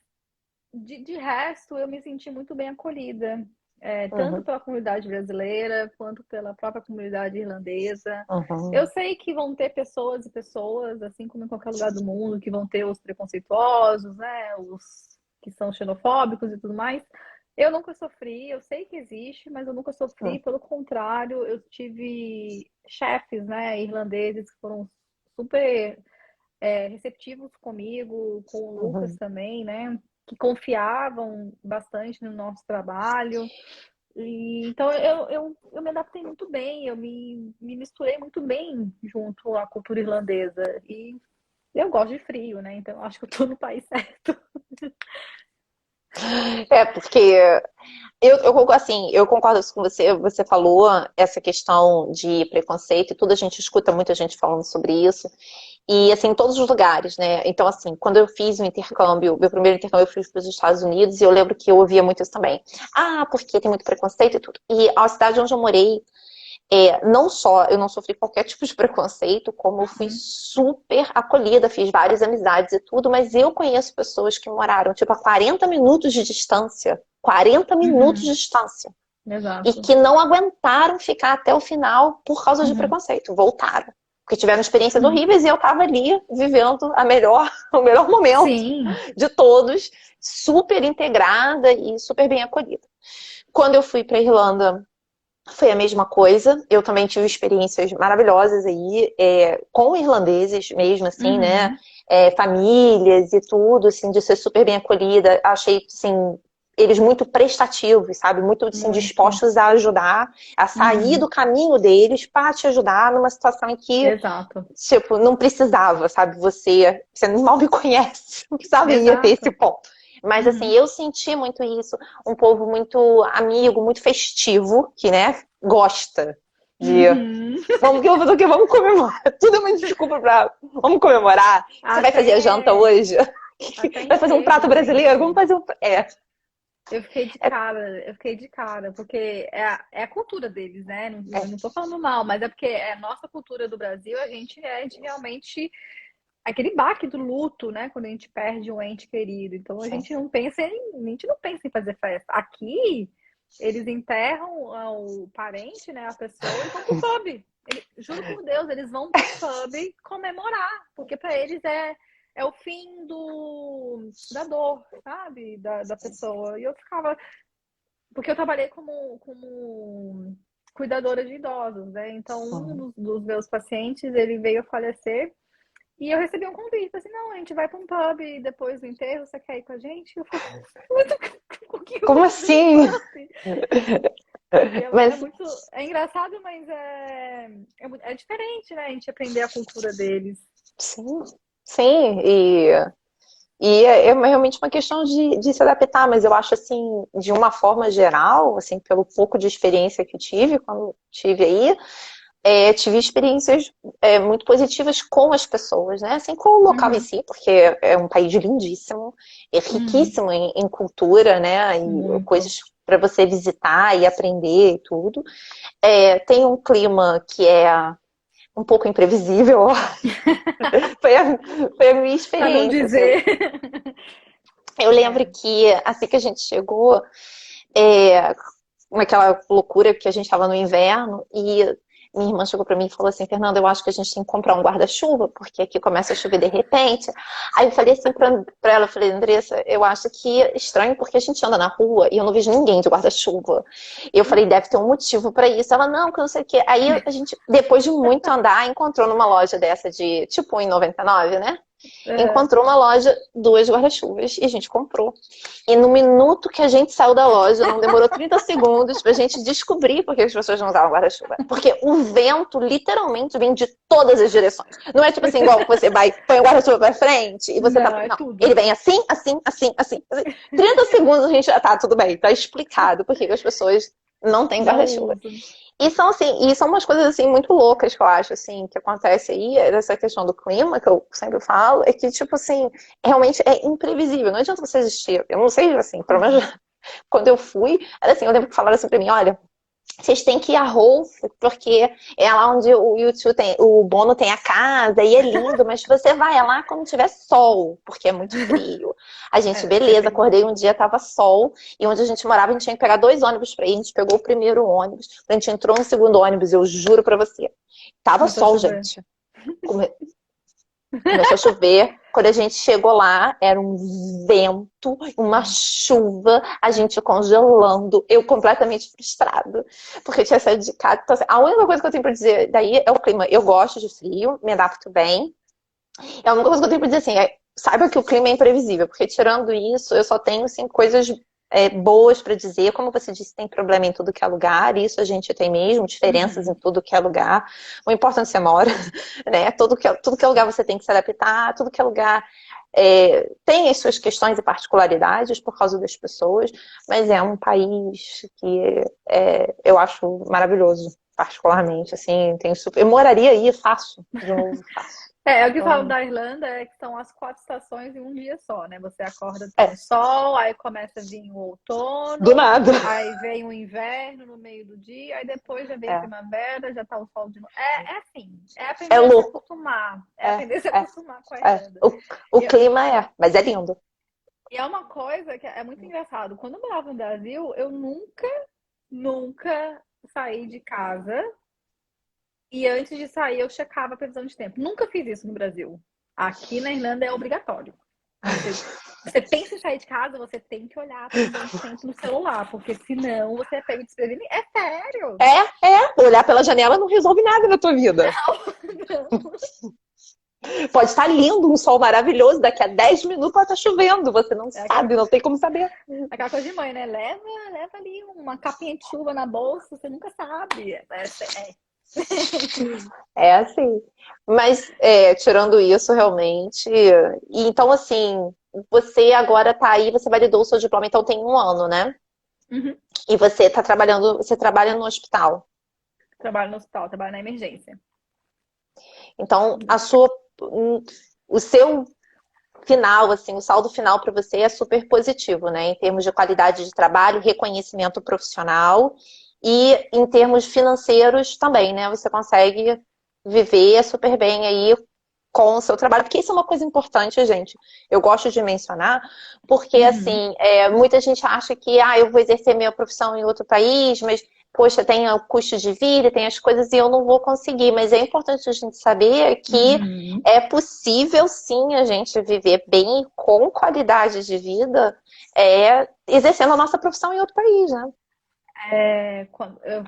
Speaker 2: de resto, eu me senti muito bem acolhida. Tanto
Speaker 1: Uhum,
Speaker 2: pela comunidade brasileira quanto pela própria comunidade irlandesa. Eu
Speaker 1: uhum,
Speaker 2: sei que vão ter pessoas e pessoas, assim como em qualquer lugar do mundo, que vão ter os preconceituosos, né? Os que são xenofóbicos e tudo mais. Eu nunca sofri, eu sei que existe, mas eu nunca sofri. Pelo contrário, eu tive chefes, né, irlandeses que foram super receptivos comigo, com o Lucas
Speaker 1: uhum.
Speaker 2: também, né? Que confiavam bastante no nosso trabalho. Então eu me adaptei muito bem, eu me misturei muito bem junto à cultura irlandesa. E eu gosto de frio, né? Então eu acho que eu tô no país certo.
Speaker 1: É, porque assim, eu concordo com você, você falou essa questão de preconceito e tudo, a gente escuta muita gente falando sobre isso, e assim, em todos os lugares, né? Então, assim, quando eu fiz o intercâmbio, meu primeiro intercâmbio eu fiz para os Estados Unidos, e eu lembro que eu ouvia muito isso também. Ah, porque tem muito preconceito e tudo. E a cidade onde eu morei, não só eu não sofri qualquer tipo de preconceito, como eu fui
Speaker 2: Uhum.
Speaker 1: super acolhida, fiz várias amizades e tudo, mas eu conheço pessoas que moraram, tipo, a 40 minutos de distância. 40 minutos de
Speaker 2: Uhum.
Speaker 1: distância. E
Speaker 2: Exato.
Speaker 1: que não aguentaram ficar até o final por causa de
Speaker 2: Uhum.
Speaker 1: preconceito. Voltaram. Porque tiveram experiências
Speaker 2: Uhum.
Speaker 1: horríveis e eu estava ali vivendo o melhor momento
Speaker 2: Sim.
Speaker 1: de todos, super integrada e super bem acolhida. Quando eu fui para Irlanda, foi a mesma coisa. Eu também tive experiências maravilhosas aí, com irlandeses mesmo, assim, né?
Speaker 2: Uhum.
Speaker 1: Famílias e tudo, assim, de ser super bem acolhida. Achei, assim, eles muito prestativos, sabe? Muito, assim,
Speaker 2: Muito.
Speaker 1: dispostos a ajudar, a sair
Speaker 2: Uhum.
Speaker 1: do caminho deles para te ajudar numa situação em que,
Speaker 2: Exato.
Speaker 1: tipo, não precisava, sabe? Você mal me conhece, não precisava ir até esse
Speaker 2: Exato.
Speaker 1: ponto. Mas, assim,
Speaker 2: Uhum.
Speaker 1: eu senti muito isso. Um povo muito amigo, muito festivo, que, né, gosta de.
Speaker 2: Uhum.
Speaker 1: Vamos, que eu vou fazer o quê? Vamos comemorar. Tudo é uma desculpa pra. Vamos comemorar. Você vai fazer a janta
Speaker 2: Até,
Speaker 1: hoje?
Speaker 2: até
Speaker 1: Vai fazer um prato
Speaker 2: enterro,
Speaker 1: brasileiro? Vamos
Speaker 2: gente.
Speaker 1: fazer um.
Speaker 2: Eu fiquei de cara, porque é a cultura deles, né? Não,
Speaker 1: É,
Speaker 2: não tô falando mal, mas é porque é a nossa cultura do Brasil, a gente é de realmente aquele baque do luto, né? Quando a gente perde um ente querido. Então
Speaker 1: sim.
Speaker 2: a gente não pensa em fazer festa. Aqui, eles enterram o parente, né? A pessoa e vão pro pub. Juro por Deus, eles vão pro pub comemorar, porque para eles é o fim da dor, sabe? Da pessoa. E eu ficava. Porque eu trabalhei como cuidadora de idosos, né? Então, um
Speaker 1: Uhum.
Speaker 2: dos meus pacientes, ele veio a falecer e eu recebi um convite, assim, não, a gente vai para um pub depois do enterro, você quer ir com a gente? Eu falei, mas o que eu
Speaker 1: Como
Speaker 2: vou fazer no
Speaker 1: assim?
Speaker 2: pub? E é
Speaker 1: Mas
Speaker 2: muito, é engraçado, mas é diferente, né? A gente aprender a cultura deles.
Speaker 1: sim, sim. E é realmente uma questão de se adaptar, mas eu acho assim, de uma forma geral, assim, pelo pouco de experiência que tive quando tive aí, tive experiências muito positivas com as pessoas, né? Assim, com o local em
Speaker 2: Uhum.
Speaker 1: si, porque é um país lindíssimo, é
Speaker 2: Uhum.
Speaker 1: riquíssimo em cultura, né? E
Speaker 2: Muito.
Speaker 1: coisas para você visitar e aprender e tudo. Tem um clima que é um pouco imprevisível. Foi a, foi a minha
Speaker 2: Pra não
Speaker 1: experiência, assim.
Speaker 2: dizer.
Speaker 1: Eu lembro
Speaker 2: É.
Speaker 1: que assim que a gente chegou, é, naquela loucura que a gente estava no inverno, e minha irmã chegou para mim e falou assim: Fernanda, eu acho que a gente tem que comprar um guarda-chuva, porque aqui começa a chover de repente. Aí eu falei assim para ela, eu falei, Andressa, eu acho que é estranho porque a gente anda na rua e eu não vejo ninguém de guarda-chuva. E eu falei, deve ter um motivo para isso. Ela, não, que eu não sei o quê. Aí a gente, depois de muito andar, encontrou numa loja dessa de tipo 1,99, né?
Speaker 2: Uhum.
Speaker 1: Encontrou uma loja, duas guarda-chuvas, e a gente comprou. E no minuto que a gente saiu da loja, não demorou 30 segundos pra gente descobrir por que as pessoas não usavam guarda-chuva. Porque o vento literalmente vem de todas as direções. Não é tipo assim, igual que você vai, põe o guarda-chuva pra frente e você tá.
Speaker 2: Não, é
Speaker 1: Não,
Speaker 2: tudo.
Speaker 1: ele vem assim, assim, assim, assim. 30 segundos a gente já tá, tudo bem, tá explicado por que as pessoas não têm
Speaker 2: Não
Speaker 1: guarda-chuva.
Speaker 2: uso.
Speaker 1: E são umas coisas assim muito loucas que eu acho assim que acontece aí, essa questão do clima que eu sempre falo, é que tipo assim, realmente é imprevisível, não adianta você existir. Eu não sei assim, pelo menos quando eu fui, era assim, eu lembro que falaram assim pra mim, olha, vocês têm que ir a Rolf, porque é lá onde o YouTube tem, o Bono tem a casa e é lindo, mas você vai lá quando tiver sol, porque é muito frio. A gente, beleza,
Speaker 2: Depende
Speaker 1: acordei um
Speaker 2: muito.
Speaker 1: dia, tava sol, e onde a gente morava, a gente tinha que pegar 2 ônibus pra ir. A gente pegou o primeiro ônibus, a gente entrou no segundo ônibus, eu juro pra você. Tava
Speaker 2: Começou a
Speaker 1: sol,
Speaker 2: chover.
Speaker 1: gente. Começou a chover. Quando a gente chegou lá, era um vento, uma chuva, a gente congelando, eu completamente frustrada, porque eu tinha saído de casa. Então, assim, a única coisa que eu tenho pra dizer daí é o clima. Eu gosto de frio, me adapto bem. E a única coisa que eu tenho pra dizer assim saiba que o clima é imprevisível, porque tirando isso, eu só tenho assim, coisas boas para dizer. Como você disse, tem problema em tudo que é lugar, isso a gente tem mesmo, diferenças em
Speaker 2: Uhum.
Speaker 1: tudo que é lugar. Não importa onde você mora, né? Tudo que é lugar você tem que se adaptar, tudo que é lugar tem as suas questões e particularidades por causa das pessoas, mas é um país que eu acho maravilhoso, particularmente. Assim, eu moraria aí fácil, de novo, fácil.
Speaker 2: É o que falam
Speaker 1: Então,
Speaker 2: da Irlanda é que são as 4 estações em um dia só, né? Você acorda, tem
Speaker 1: é,
Speaker 2: o sol, aí começa a vir o
Speaker 1: do
Speaker 2: outono,
Speaker 1: nada.
Speaker 2: aí vem o inverno no meio do dia, aí depois já vem a
Speaker 1: É,
Speaker 2: primavera, já tá o sol de novo. É assim, é
Speaker 1: é
Speaker 2: aprender a se
Speaker 1: louco.
Speaker 2: acostumar, é
Speaker 1: É,
Speaker 2: aprender a se
Speaker 1: é,
Speaker 2: acostumar com a
Speaker 1: é.
Speaker 2: Irlanda.
Speaker 1: O
Speaker 2: E,
Speaker 1: clima mas é lindo.
Speaker 2: e é uma coisa que é muito engraçado. Quando eu morava no Brasil, eu nunca saí de casa e antes de sair eu checava a previsão de tempo. Nunca fiz isso no Brasil. Aqui na Irlanda é obrigatório. Você pensa em sair de casa, você tem que olhar a previsão de tempo no celular, porque senão você é pego desprevenido. É sério!
Speaker 1: Olhar pela janela não resolve nada na tua vida.
Speaker 2: Não.
Speaker 1: Pode estar lindo, um sol maravilhoso, daqui a 10 minutos pode estar chovendo, você não
Speaker 2: É aquela,
Speaker 1: sabe, não tem como saber.
Speaker 2: aquela coisa de mãe, né? Leva ali uma capinha de chuva na bolsa, você nunca sabe.
Speaker 1: É assim. Mas, tirando isso, realmente. E então, assim, você agora tá aí, você validou o seu diploma, então tem 1 ano, né?
Speaker 2: Uhum.
Speaker 1: E você tá trabalhando, você trabalha no hospital.
Speaker 2: Trabalho no hospital, trabalho na emergência.
Speaker 1: Então, o seu final, assim, o saldo final para você é super positivo, né? Em termos de qualidade de trabalho, reconhecimento profissional e em termos financeiros também, né? Você consegue viver super bem aí com o seu trabalho, porque isso é uma coisa importante, gente. Eu gosto de mencionar, porque
Speaker 2: Uhum.
Speaker 1: assim, muita gente acha que eu vou exercer minha profissão em outro país, mas poxa, tem o custo de vida, tem as coisas e eu não vou conseguir. Mas é importante a gente saber que
Speaker 2: Uhum.
Speaker 1: é possível sim a gente viver bem e com qualidade de vida, exercendo a nossa profissão em outro país, né?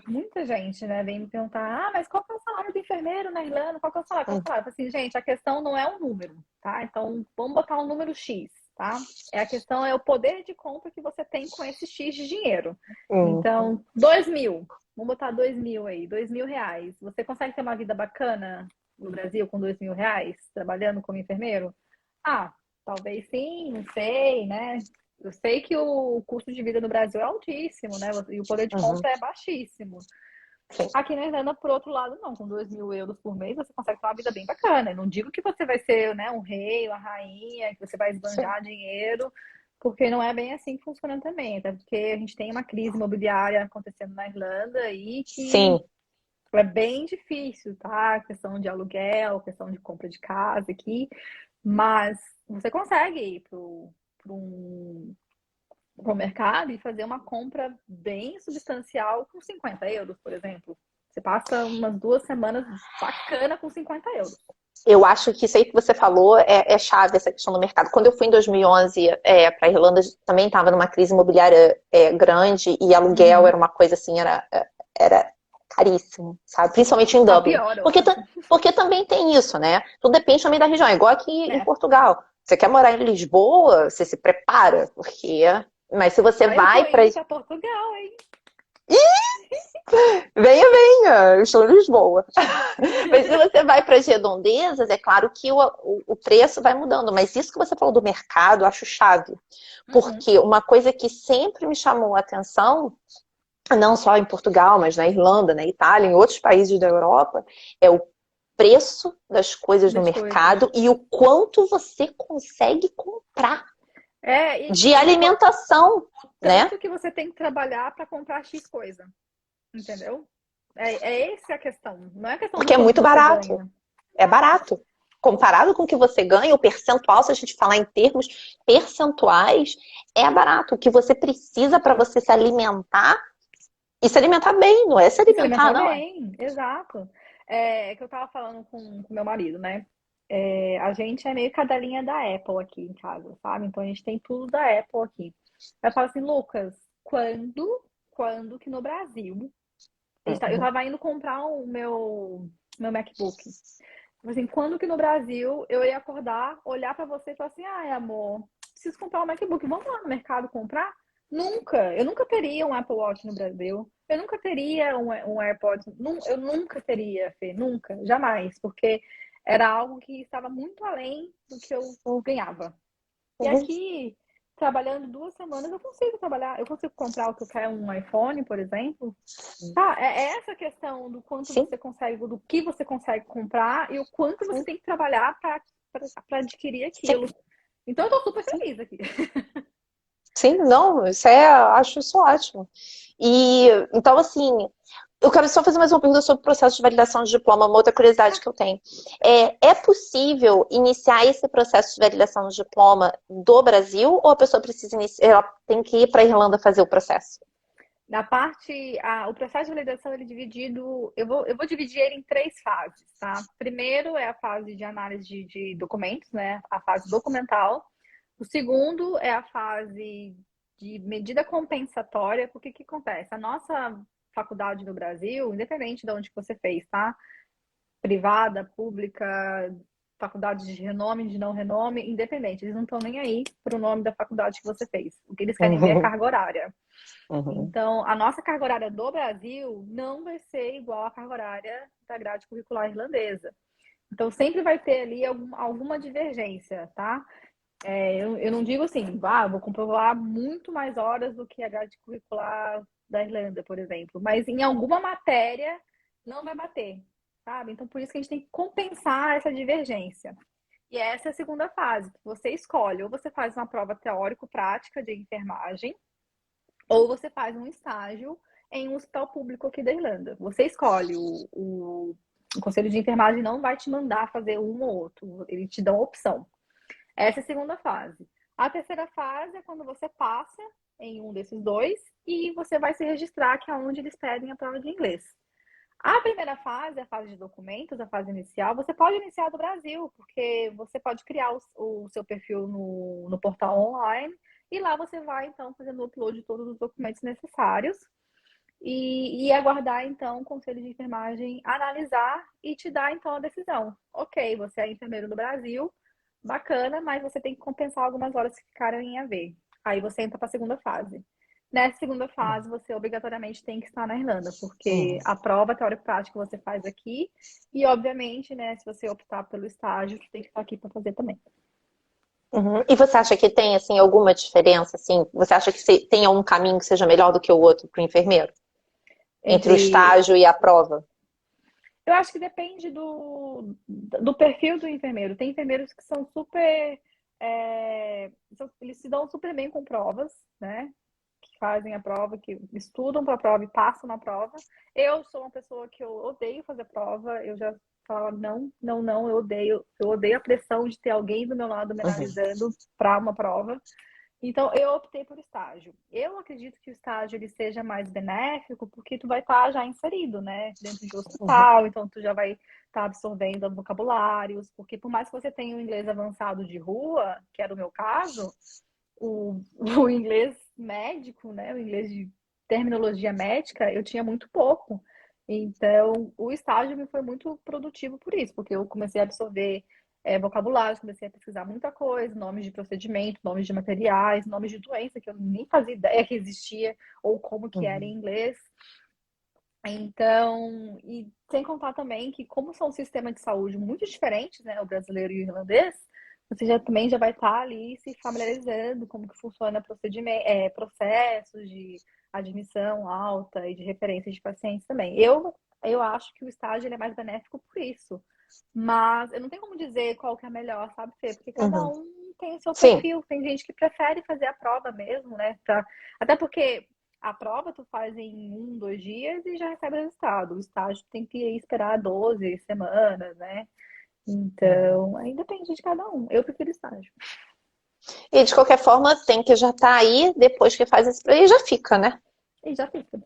Speaker 2: Muita gente, né, vem me perguntar, mas qual que é o salário do enfermeiro na Irlanda? Qual que é o salário? Qual que é o salário? Eu falo assim, gente, a questão não é um número, tá? Então, vamos botar um número X, tá? A questão é o poder de compra que você tem com esse X de dinheiro.
Speaker 1: Hum.
Speaker 2: Então, 2.000, vamos botar 2.000 aí, R$ 2.000. Você consegue ter uma vida bacana no Brasil com R$ 2.000, trabalhando como enfermeiro? Ah, talvez sim, não sei, né? Eu sei que o custo de vida no Brasil é altíssimo, né? E o poder de
Speaker 1: Uhum.
Speaker 2: compra é baixíssimo.
Speaker 1: sim.
Speaker 2: Aqui na Irlanda, por outro lado, não. Com 2.000 euros por mês, você consegue ter uma vida bem bacana. Eu não digo que você vai ser, né, um rei, uma rainha, que você vai
Speaker 1: Sim.
Speaker 2: esbanjar dinheiro, porque não é bem assim que funciona também. Até porque a gente tem uma crise imobiliária acontecendo na Irlanda e que
Speaker 1: Sim.
Speaker 2: é bem difícil, tá? Questão de aluguel, questão de compra de casa aqui. Mas você consegue ir para um pro mercado e fazer uma compra bem substancial com 50 euros, por exemplo. Você passa umas 2 semanas bacana com 50 euros.
Speaker 1: Eu acho que isso aí que você falou é chave, essa questão do mercado. Quando eu fui em 2011 para a Irlanda, também estava numa crise imobiliária grande e aluguel
Speaker 2: Uhum.
Speaker 1: era uma coisa assim, era caríssimo, sabe? Principalmente em
Speaker 2: Só
Speaker 1: Dublin.
Speaker 2: piora
Speaker 1: Porque,
Speaker 2: hoje.
Speaker 1: porque também tem isso, né? Tudo depende também da região. É igual aqui em
Speaker 2: É.
Speaker 1: Portugal. Você quer morar em Lisboa, você se prepara, porque... Mas se você
Speaker 2: Ah, eu tô
Speaker 1: vai para...
Speaker 2: indo para Portugal, hein?
Speaker 1: Venha, venha, eu estou em Lisboa. Mas se você vai para as redondezas, é claro que o preço vai mudando. Mas isso que você falou do mercado, eu acho chave.
Speaker 2: Uhum.
Speaker 1: Porque uma coisa que sempre me chamou a atenção, não só em Portugal, mas na Irlanda, na Itália, em outros países da Europa, é o preço das coisas no
Speaker 2: Das coisas.
Speaker 1: mercado e o quanto você consegue comprar
Speaker 2: É,
Speaker 1: de
Speaker 2: e
Speaker 1: alimentação, né?
Speaker 2: tanto que você tem que trabalhar para comprar X coisa. Entendeu? É essa a questão. Não é a questão do
Speaker 1: Porque é
Speaker 2: quanto
Speaker 1: muito
Speaker 2: você
Speaker 1: barato.
Speaker 2: ganha.
Speaker 1: É barato. Comparado com o que você ganha, o percentual, se a gente falar em termos percentuais, é barato. O que você precisa para você se alimentar e se alimentar bem, não é se
Speaker 2: E se
Speaker 1: alimentar,
Speaker 2: alimentar
Speaker 1: não.
Speaker 2: bem, exato. É que eu tava falando com meu marido, né? A gente é meio cadelinha da Apple aqui em casa, sabe? Então a gente tem tudo da Apple aqui. Eu falo assim, Lucas, quando que no Brasil, eu
Speaker 1: Uhum.
Speaker 2: tava indo comprar o meu MacBook. Tipo assim, quando que no Brasil eu ia acordar, olhar pra você e falar assim, ai amor, preciso comprar um MacBook, vamos lá no mercado comprar? Nunca, eu nunca teria um Apple Watch no Brasil, eu nunca teria um AirPods, eu nunca teria, Fê, nunca, jamais, porque era algo que estava muito além do que eu ganhava. E
Speaker 1: Uhum.
Speaker 2: aqui, trabalhando 2 semanas, eu consigo trabalhar, eu consigo comprar o que eu quero, um iPhone, por exemplo. Tá, é essa questão do quanto
Speaker 1: Sim,
Speaker 2: você consegue, do que você consegue comprar e o quanto você
Speaker 1: sim,
Speaker 2: tem que trabalhar para adquirir
Speaker 1: sim,
Speaker 2: aquilo. Então eu tô super
Speaker 1: sim.
Speaker 2: feliz aqui.
Speaker 1: Sim, não, acho isso ótimo. E então, assim, eu quero só fazer mais uma pergunta sobre o processo de validação de diploma, uma outra curiosidade que eu tenho. É possível iniciar esse processo de validação de diploma do Brasil ou a pessoa precisa iniciar, ela tem que ir para a Irlanda fazer o processo?
Speaker 2: O processo de validação ele é dividido, eu vou dividir ele em 3 fases, tá? Primeiro é a fase de análise de documentos, né? A fase documental. O segundo é a fase de medida compensatória, porque o que acontece? A nossa faculdade no Brasil, independente de onde você fez, tá? Privada, pública, faculdade de renome, de não renome, independente, eles não estão nem aí para o nome da faculdade que você fez. O que eles querem ver é
Speaker 1: Uhum,
Speaker 2: carga horária.
Speaker 1: uhum,
Speaker 2: Então, a nossa carga horária do Brasil não vai ser igual à carga horária da grade curricular irlandesa. Então, sempre vai ter ali alguma divergência, tá? Eu não digo assim, vou comprovar muito mais horas do que a grade curricular da Irlanda, por exemplo, mas em alguma matéria não vai bater, sabe? Então, por isso que a gente tem que compensar essa divergência. E essa é a segunda fase, que você escolhe, ou você faz uma prova teórico-prática de enfermagem, ou você faz um estágio em um hospital público aqui da Irlanda. Você escolhe, o Conselho de Enfermagem não vai te mandar fazer um ou outro, eles te dão a opção. Essa é a segunda fase. A terceira fase é quando você passa em um desses dois e você vai se registrar, que é onde eles pedem a prova de inglês. A primeira fase, a fase de documentos, a fase inicial, você pode iniciar do Brasil, porque você pode criar o seu perfil no portal online e lá você vai, então, fazendo o upload de todos os documentos necessários e aguardar, então, o Conselho de Enfermagem analisar e te dar, então, a decisão. Ok, você é enfermeiro no Brasil, bacana, mas você tem que compensar algumas horas que ficaram em AV. Aí você entra para a segunda fase. Nessa segunda fase, você obrigatoriamente tem que estar na Irlanda, porque
Speaker 1: uhum,
Speaker 2: a prova teórico-prática você faz aqui e, obviamente, né, se você optar pelo estágio, você tem que estar aqui para fazer também.
Speaker 1: uhum. E você acha que tem, assim, alguma diferença, assim? Você acha que tem algum caminho que seja melhor do que o outro para o enfermeiro? Entre o
Speaker 2: Entre
Speaker 1: estágio e a prova?
Speaker 2: Eu acho que depende do perfil do enfermeiro. Tem enfermeiros que são super. Eles se dão super bem com provas, né? Que fazem a prova, que estudam para a prova e passam na prova. Eu sou uma pessoa que eu odeio fazer prova. Eu já falava, não, não, não, eu odeio a pressão de ter alguém do meu lado me
Speaker 1: Uhum,
Speaker 2: analisando para uma prova. Então, eu optei por estágio. Eu acredito que o estágio ele seja mais benéfico porque tu vai estar já inserido, né, dentro de um
Speaker 1: uhum,
Speaker 2: hospital, então tu já vai estar absorvendo vocabulários, porque por mais que você tenha um inglês avançado de rua, que era o meu caso, o inglês médico, né, o inglês de terminologia médica, eu tinha muito pouco. Então, o estágio me foi muito produtivo por isso, porque eu comecei a absorver vocabulários, comecei a pesquisar muita coisa, nomes de procedimento, nomes de materiais, nomes de doença que eu nem fazia ideia que existia ou como que era em
Speaker 1: uhum,
Speaker 2: inglês. Então, e sem contar também que como são um sistema de saúde muito diferentes, né, o brasileiro e o irlandês, você já também já vai estar ali se familiarizando como que funciona processos de admissão alta e de referência de pacientes também. Eu acho que o estágio ele é mais benéfico por isso. Mas eu não tenho como dizer qual que é melhor, sabe, Fê? Porque cada
Speaker 1: uhum.
Speaker 2: um tem o seu
Speaker 1: Sim.
Speaker 2: perfil. Tem gente que prefere fazer a prova mesmo, né? Até porque a prova tu faz em 1, 2 dias e já recebe o resultado. O estágio tem que esperar 12 semanas, né?
Speaker 1: Uhum.
Speaker 2: Então, aí depende de cada um. Eu prefiro estágio.
Speaker 1: E de qualquer forma, tem que já estar aí, depois que faz esse. E já fica, né?
Speaker 2: E já fica.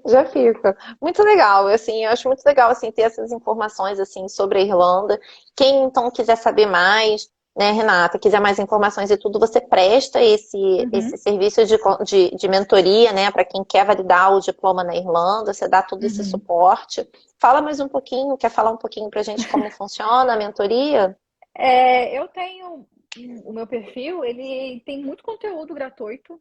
Speaker 1: Já fica. Muito legal, assim, eu acho muito legal assim ter essas informações assim sobre a Irlanda. Quem então quiser saber mais, né, Renata, quiser mais informações e tudo, você presta esse
Speaker 2: Uhum,
Speaker 1: serviço de mentoria, né, para quem quer validar o diploma na Irlanda, você dá todo esse
Speaker 2: uhum.
Speaker 1: suporte. Fala mais um pouquinho, quer falar um pouquinho pra gente como funciona a mentoria?
Speaker 2: Eu tenho o meu perfil, ele tem muito conteúdo gratuito.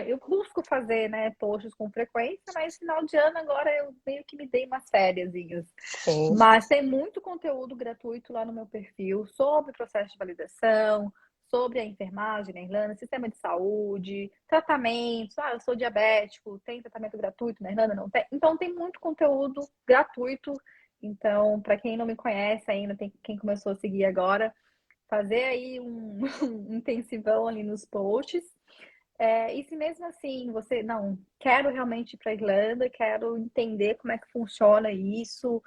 Speaker 2: Eu busco fazer, né, posts com frequência, mas final de ano agora eu meio que me dei umas fériasinhas.
Speaker 1: Sim.
Speaker 2: Mas tem muito conteúdo gratuito lá no meu perfil sobre o processo de validação, sobre a enfermagem na Irlanda, sistema de saúde, tratamentos. Ah, eu sou diabético, tem tratamento gratuito na Irlanda? Não tem. Então tem muito conteúdo gratuito. Então, para quem não me conhece ainda, tem quem começou a seguir agora, fazer aí um intensivão ali nos posts. E se mesmo assim você não quero realmente ir para a Irlanda, quero entender como é que funciona isso,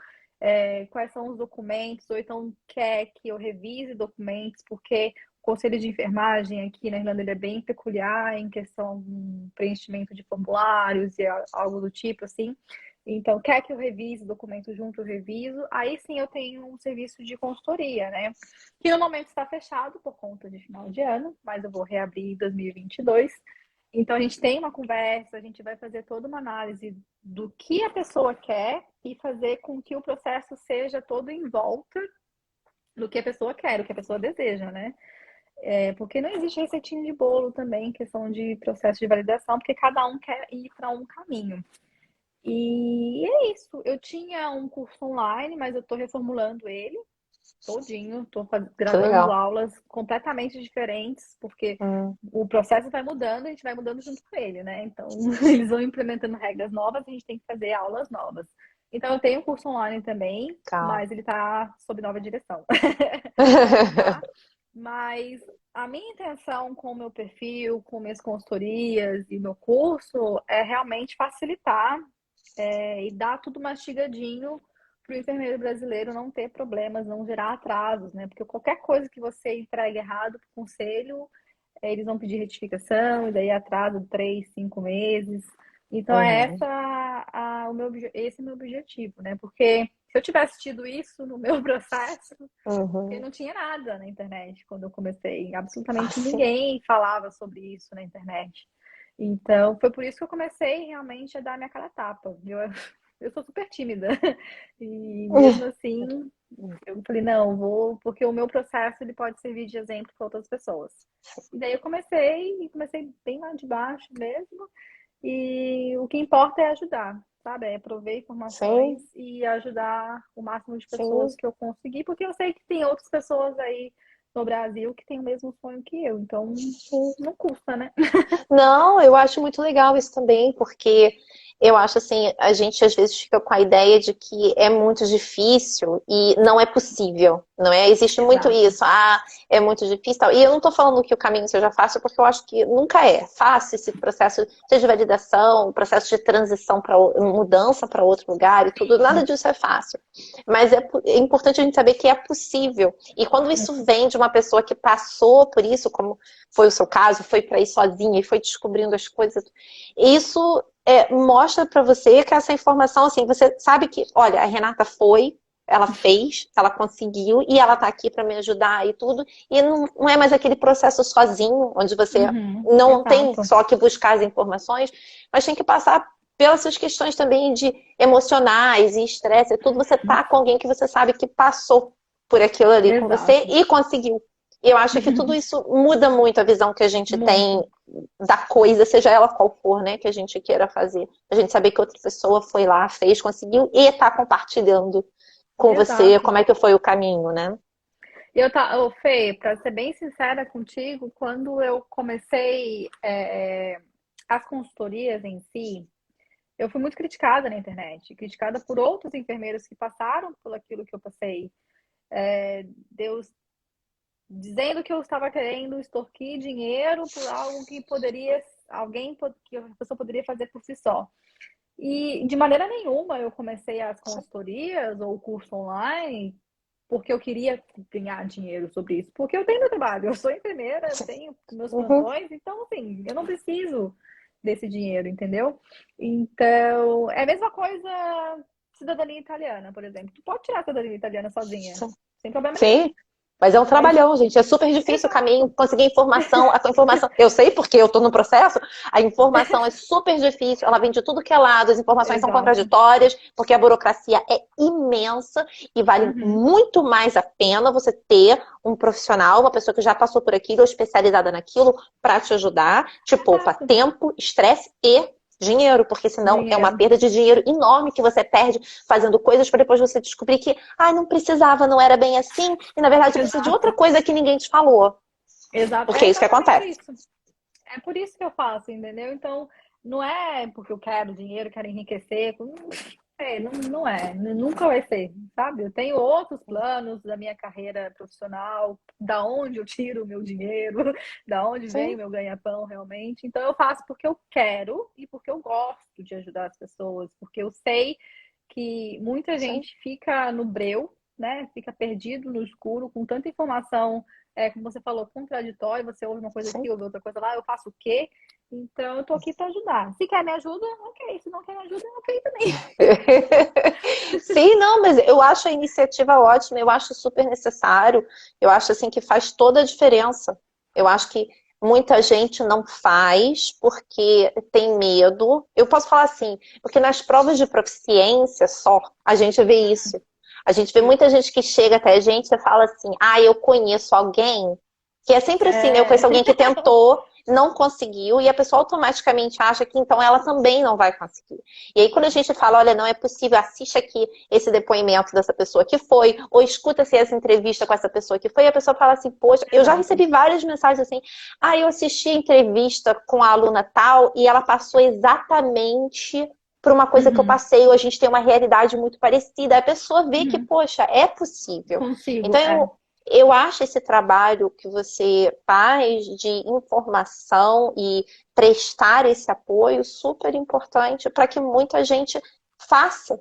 Speaker 2: quais são os documentos, ou então quer que eu revise documentos, porque o conselho de enfermagem aqui na Irlanda ele é bem peculiar em questão do preenchimento de formulários e algo do tipo assim. Então, quer que eu revise documento junto, eu reviso. Aí sim eu tenho um serviço de consultoria, né? Que no momento está fechado por conta de final de ano, mas eu vou reabrir em 2022. Então a gente tem uma conversa, a gente vai fazer toda uma análise do que a pessoa quer e fazer com que o processo seja todo em volta do que a pessoa quer, do que a pessoa deseja, né? Porque não existe receitinho de bolo também, questão de processo de validação, porque cada um quer ir para um caminho. E é isso. Eu tinha um curso online, mas eu estou reformulando ele todinho. Estou
Speaker 1: Que
Speaker 2: gravando
Speaker 1: legal.
Speaker 2: aulas completamente diferentes, porque
Speaker 1: Hum,
Speaker 2: o processo vai mudando, a gente vai mudando junto com ele, né? Então, eles vão implementando regras novas, a gente tem que fazer aulas novas. Então, eu tenho um curso online também,
Speaker 1: legal.
Speaker 2: mas ele está sob nova direção, tá? Mas a minha intenção com o meu perfil, com minhas consultorias e meu curso é realmente facilitar e dar tudo mastigadinho para o enfermeiro brasileiro não ter problemas, não gerar atrasos, né? Porque qualquer coisa que você entregue errado para o conselho, eles vão pedir retificação, e daí atrasa 3, 5 meses. Então,
Speaker 1: Uhum,
Speaker 2: esse é o meu objetivo, né? Porque se eu tivesse tido isso no meu processo, porque
Speaker 1: uhum.
Speaker 2: não tinha nada na internet quando eu comecei. Absolutamente
Speaker 1: Assim.
Speaker 2: ninguém falava sobre isso na internet. Então, foi por isso que eu comecei realmente a dar minha cara a tapa. Eu sou super tímida. E mesmo assim, eu falei, não, vou, porque o meu processo ele pode servir de exemplo para outras pessoas. E daí eu comecei bem lá de baixo mesmo. E o que importa é ajudar, sabe? É prover informações
Speaker 1: Sim,
Speaker 2: e ajudar o máximo de pessoas
Speaker 1: sim.
Speaker 2: que eu conseguir, porque eu sei que tem outras pessoas aí no Brasil que tem o mesmo sonho que eu. Então, não custa, né?
Speaker 1: Não, eu acho muito legal isso também, porque eu acho assim, a gente às vezes fica com a ideia de que é muito difícil e não é possível, não é? Existe muito
Speaker 2: Exato.
Speaker 1: isso, é muito difícil, tal. E eu não tô falando que o caminho seja fácil, porque eu acho que nunca é fácil esse processo, seja de validação, processo de transição para mudança para outro lugar e tudo, nada disso é fácil. Mas é importante a gente saber que é possível. E quando isso vem de uma pessoa que passou por isso, como foi o seu caso, foi para ir sozinha e foi descobrindo as coisas. Isso mostra para você que essa informação, assim, você sabe que, olha, a Renata foi, ela fez, ela conseguiu e ela tá aqui para me ajudar e tudo. E não é mais aquele processo sozinho, onde você não tem
Speaker 2: Exato.
Speaker 1: só que buscar as informações, mas tem que passar pelas suas questões também de emocionais e estresse e tudo. Você tá com alguém que você sabe que passou por aquilo ali com você
Speaker 2: Exato.
Speaker 1: e conseguiu. E eu acho que tudo isso muda muito a visão que a gente tem
Speaker 2: Muito.
Speaker 1: da coisa, seja ela qual for, né, que a gente queira fazer. A gente saber que outra pessoa foi lá, fez, conseguiu e tá compartilhando com você
Speaker 2: Exato.
Speaker 1: como é que foi o caminho, né?
Speaker 2: Ô, Fê, para ser bem sincera contigo, quando eu comecei as consultorias em si, eu fui muito criticada na internet, criticada por outros enfermeiros que passaram por aquilo que eu passei. Deus dizendo que eu estava querendo extorquir dinheiro por algo que que a pessoa poderia fazer por si só. E de maneira nenhuma eu comecei as consultorias ou o curso online porque eu queria ganhar dinheiro sobre isso, porque eu tenho meu trabalho, eu sou enfermeira, tenho meus
Speaker 1: Uhum.
Speaker 2: plantões, então assim, eu não preciso desse dinheiro, entendeu? Então, é a mesma coisa cidadania italiana, por exemplo. Tu pode tirar a cidadania italiana sozinha, sem problema nenhum.
Speaker 1: Sim, mas é um
Speaker 2: Mas
Speaker 1: trabalhão, gente. É super difícil o caminho,
Speaker 2: exato,
Speaker 1: conseguir informação. A informação, eu sei porque eu estou no processo, a informação é super difícil, ela vem de tudo que é lado, as informações são
Speaker 2: exato.
Speaker 1: contraditórias, porque a burocracia é imensa e vale
Speaker 2: Uhum.
Speaker 1: muito mais a pena você ter um profissional, uma pessoa que já passou por aquilo, especializada naquilo, para te ajudar. Te poupa
Speaker 2: Exato.
Speaker 1: tempo, estresse e dinheiro, porque senão é uma
Speaker 2: Dinheiro.
Speaker 1: perda de dinheiro enorme que você perde fazendo coisas para depois você descobrir que não precisava, não era bem assim, e na verdade precisa de outra
Speaker 2: Exato.
Speaker 1: coisa que ninguém te falou.
Speaker 2: Exato.
Speaker 1: Porque
Speaker 2: É
Speaker 1: é isso que
Speaker 2: exatamente
Speaker 1: acontece.
Speaker 2: isso. É por isso que eu faço, entendeu? Então, não é porque eu quero dinheiro, quero enriquecer. Não é. Nunca vai ser, sabe? Eu tenho outros planos da minha carreira profissional, da onde eu tiro o meu dinheiro, da onde vem o
Speaker 1: Sim,
Speaker 2: meu ganha-pão realmente. Então, eu faço porque eu quero e porque eu gosto de ajudar as pessoas, porque eu sei que muita
Speaker 1: sim.
Speaker 2: gente fica no breu, né? Fica perdido no escuro com tanta informação, como você falou, contraditória. Você ouve uma coisa
Speaker 1: Sim.
Speaker 2: aqui, ouve outra coisa lá, eu faço o quê? Então, eu tô aqui para ajudar. Se quer me ajuda, ok. Se não quer me ajuda, ok também.
Speaker 1: Sim, não, mas eu acho a iniciativa ótima, eu acho super necessário, eu acho assim que faz toda a diferença. Eu acho que muita gente não faz porque tem medo. Eu posso falar assim, porque nas provas de proficiência só, a gente vê isso. A gente vê muita gente que chega até a gente e fala assim, eu conheço alguém, que é sempre assim, né? Eu
Speaker 2: É,
Speaker 1: conheço alguém que tentou, não conseguiu, e a pessoa automaticamente acha que então ela também não vai conseguir. E aí, quando a gente fala, olha, não é possível, assiste aqui esse depoimento dessa pessoa que foi, ou escuta-se essa entrevista com essa pessoa que foi, e a pessoa fala assim, poxa, eu já
Speaker 2: exato.
Speaker 1: recebi várias mensagens assim, eu assisti a entrevista com a aluna tal, e ela passou exatamente por uma coisa que eu
Speaker 2: Uhum,
Speaker 1: passei, ou a gente tem uma realidade muito parecida. A pessoa vê que,
Speaker 2: uhum.
Speaker 1: poxa, é possível.
Speaker 2: Consigo,
Speaker 1: Então, eu acho esse trabalho que você faz de informação e prestar esse apoio super importante para que muita gente faça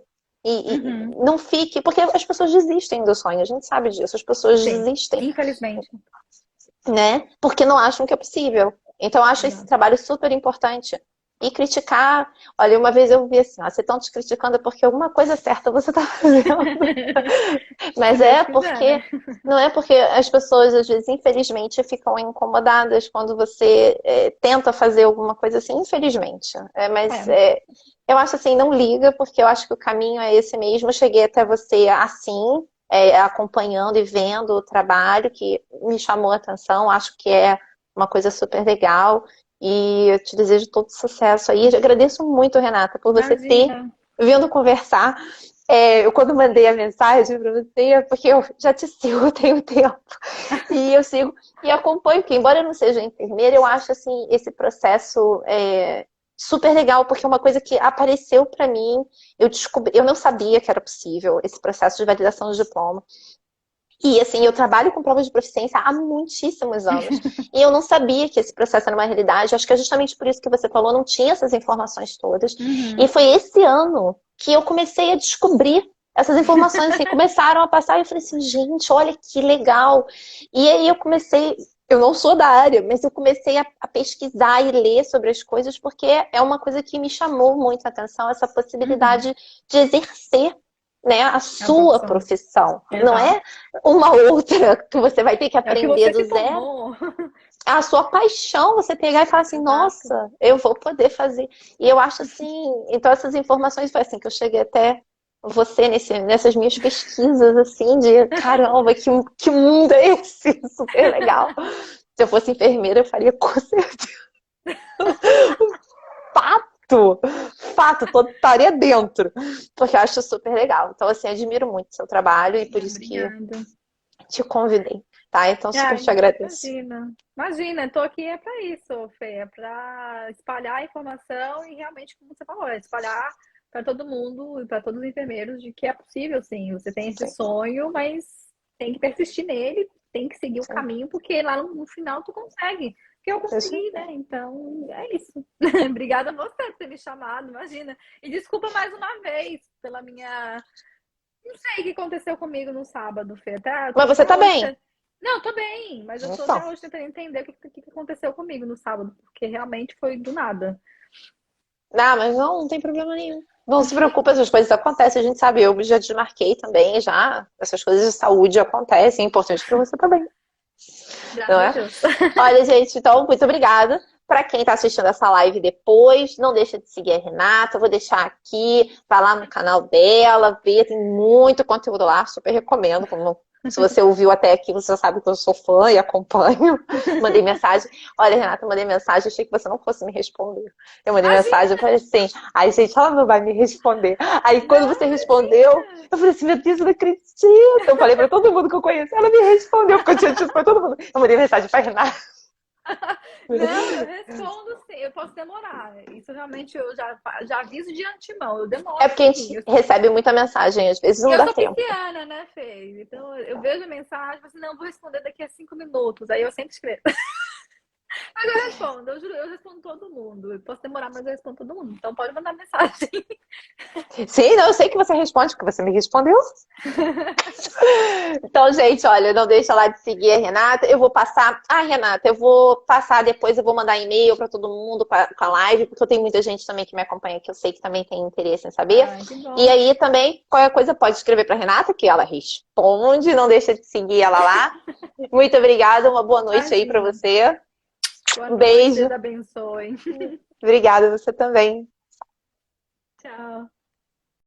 Speaker 2: Uhum.
Speaker 1: e não fique, porque as pessoas desistem do sonho, a gente sabe disso, as pessoas
Speaker 2: Sim,
Speaker 1: desistem,
Speaker 2: infelizmente.
Speaker 1: né? Porque não acham que é possível. Então, eu acho esse
Speaker 2: Exato.
Speaker 1: trabalho super importante. E criticar, olha, uma vez eu vi assim, se estão te criticando é porque alguma coisa certa você está fazendo.
Speaker 2: Se
Speaker 1: Mas
Speaker 2: Deus quiser, né?
Speaker 1: não é porque as pessoas, às vezes, infelizmente, ficam incomodadas quando você tenta fazer alguma coisa assim, infelizmente.
Speaker 2: É,
Speaker 1: Eu acho assim, não liga, porque eu acho que o caminho é esse mesmo. Eu cheguei até você assim, acompanhando e vendo o trabalho que me chamou a atenção, acho que é uma coisa super legal. E eu te desejo todo sucesso aí. Eu agradeço muito, Renata, por você ter
Speaker 2: imagina.
Speaker 1: vindo conversar. Eu quando mandei a mensagem pra você, é porque eu já te sigo tem um tempo. E eu sigo e acompanho, porque embora eu não seja enfermeira, eu acho assim, esse processo super legal, porque é uma coisa que apareceu pra mim, eu descobri, eu não sabia que era possível esse processo de validação de diploma. E assim, eu trabalho com provas de proficiência há muitíssimos anos. E eu não sabia que esse processo era uma realidade. Acho que é justamente por isso que você falou, não tinha essas informações todas. E
Speaker 2: Uhum.
Speaker 1: foi esse ano que eu comecei a descobrir essas informações, assim, começaram a passar. E eu falei assim, gente, olha que legal. E aí eu comecei, eu não sou da área, mas eu comecei a pesquisar e ler sobre as coisas, porque é uma coisa que me chamou muito a atenção, essa
Speaker 2: Uhum.
Speaker 1: possibilidade de exercer, né, a
Speaker 2: É uma
Speaker 1: sua
Speaker 2: profissão.
Speaker 1: profissão. Não
Speaker 2: Exato.
Speaker 1: é uma outra que você vai ter que
Speaker 2: É o que
Speaker 1: aprender
Speaker 2: você
Speaker 1: do
Speaker 2: se
Speaker 1: zero.
Speaker 2: tornou.
Speaker 1: A sua paixão, você pegar e falar assim,
Speaker 2: Exato.
Speaker 1: nossa, eu vou poder fazer. E eu acho assim, então essas informações foi assim que eu cheguei até você nessas minhas pesquisas, assim, de caramba, que mundo é esse? Super legal. Se eu fosse enfermeira, eu faria com certeza. Fato! Fato, estaria dentro. Porque eu acho super legal. Então, assim, admiro muito o seu trabalho e por
Speaker 2: Ah,
Speaker 1: isso que
Speaker 2: obrigada.
Speaker 1: te convidei, tá? Então, super
Speaker 2: Ai,
Speaker 1: te agradeço.
Speaker 2: imagina. Imagina, tô aqui é para isso, Fê, é para espalhar a informação e realmente, como você falou, é espalhar para todo mundo e para todos os enfermeiros de que é possível, sim. Você tem esse
Speaker 1: Sim,
Speaker 2: sonho, mas tem que persistir nele, tem que seguir o
Speaker 1: sim.
Speaker 2: caminho, porque lá no final tu consegue. Porque eu
Speaker 1: Isso.
Speaker 2: consegui, né? Então, é isso. Obrigada a você por ter me chamado, imagina. E desculpa mais uma vez pela minha. Não sei o que aconteceu comigo no sábado, Fê. Tô
Speaker 1: Mas você
Speaker 2: até
Speaker 1: tá
Speaker 2: hoje.
Speaker 1: bem?
Speaker 2: Não, tô bem, mas eu tô
Speaker 1: Então.
Speaker 2: até hoje tentando entender o que aconteceu comigo no sábado, porque realmente foi do nada.
Speaker 1: Ah, mas não tem problema nenhum. Não se preocupe, essas coisas acontecem, a gente sabe. Eu já desmarquei também, já. Essas coisas de saúde acontecem. É importante pra você também, não
Speaker 2: Graças a
Speaker 1: é?
Speaker 2: Deus.
Speaker 1: Olha, gente, então, muito obrigada. Para quem está assistindo essa live depois, não deixa de seguir a Renata. Eu vou deixar aqui, vai lá no canal dela, ver, tem muito conteúdo lá, super recomendo. Se você ouviu até aqui, você já sabe que eu sou fã e acompanho. Mandei mensagem. Olha, Renata, eu mandei mensagem, achei que você não fosse me responder. Eu mandei mensagem,
Speaker 2: Imagina!
Speaker 1: eu falei assim, ai, gente, ela não vai me responder. Aí, quando
Speaker 2: Não,
Speaker 1: você respondeu,
Speaker 2: imagina!
Speaker 1: eu falei assim, meu Deus, eu não acredito. Eu falei para todo mundo que eu conheço, ela me respondeu, porque eu tinha dito para todo mundo. Eu mandei mensagem para Renata.
Speaker 2: Não, eu respondo sim, eu posso demorar. Isso realmente eu já aviso de antemão, eu
Speaker 1: É
Speaker 2: demoro um
Speaker 1: porque a
Speaker 2: pouquinho.
Speaker 1: gente recebe muita mensagem, às vezes
Speaker 2: E
Speaker 1: não
Speaker 2: eu
Speaker 1: dá
Speaker 2: sou
Speaker 1: tempo.
Speaker 2: pisciana, né, Fê? Então eu vejo a mensagem e falo assim, não, vou responder daqui a 5 minutos. Aí eu sempre escrevo. Mas eu respondo, eu juro, eu respondo todo mundo. Eu posso demorar, mas eu respondo todo mundo. Então pode mandar mensagem.
Speaker 1: Sim, não, eu sei que você responde, porque você me respondeu. Então, gente, olha, não deixa lá de seguir a Renata. Eu vou passar. Ah, Renata, eu vou passar depois, eu vou mandar e-mail para todo mundo com a live, porque eu tenho muita gente também que me acompanha, que eu sei que também tem interesse em saber.
Speaker 2: Ai, que
Speaker 1: E
Speaker 2: bom.
Speaker 1: aí também, qualquer coisa pode escrever para Renata, que ela responde. Não deixa de seguir ela lá. Muito obrigada, uma boa noite aí para
Speaker 2: Imagina.
Speaker 1: você.
Speaker 2: Boa
Speaker 1: Um
Speaker 2: noite,
Speaker 1: beijo.
Speaker 2: Deus abençoe.
Speaker 1: Obrigada, você também.
Speaker 2: Tchau.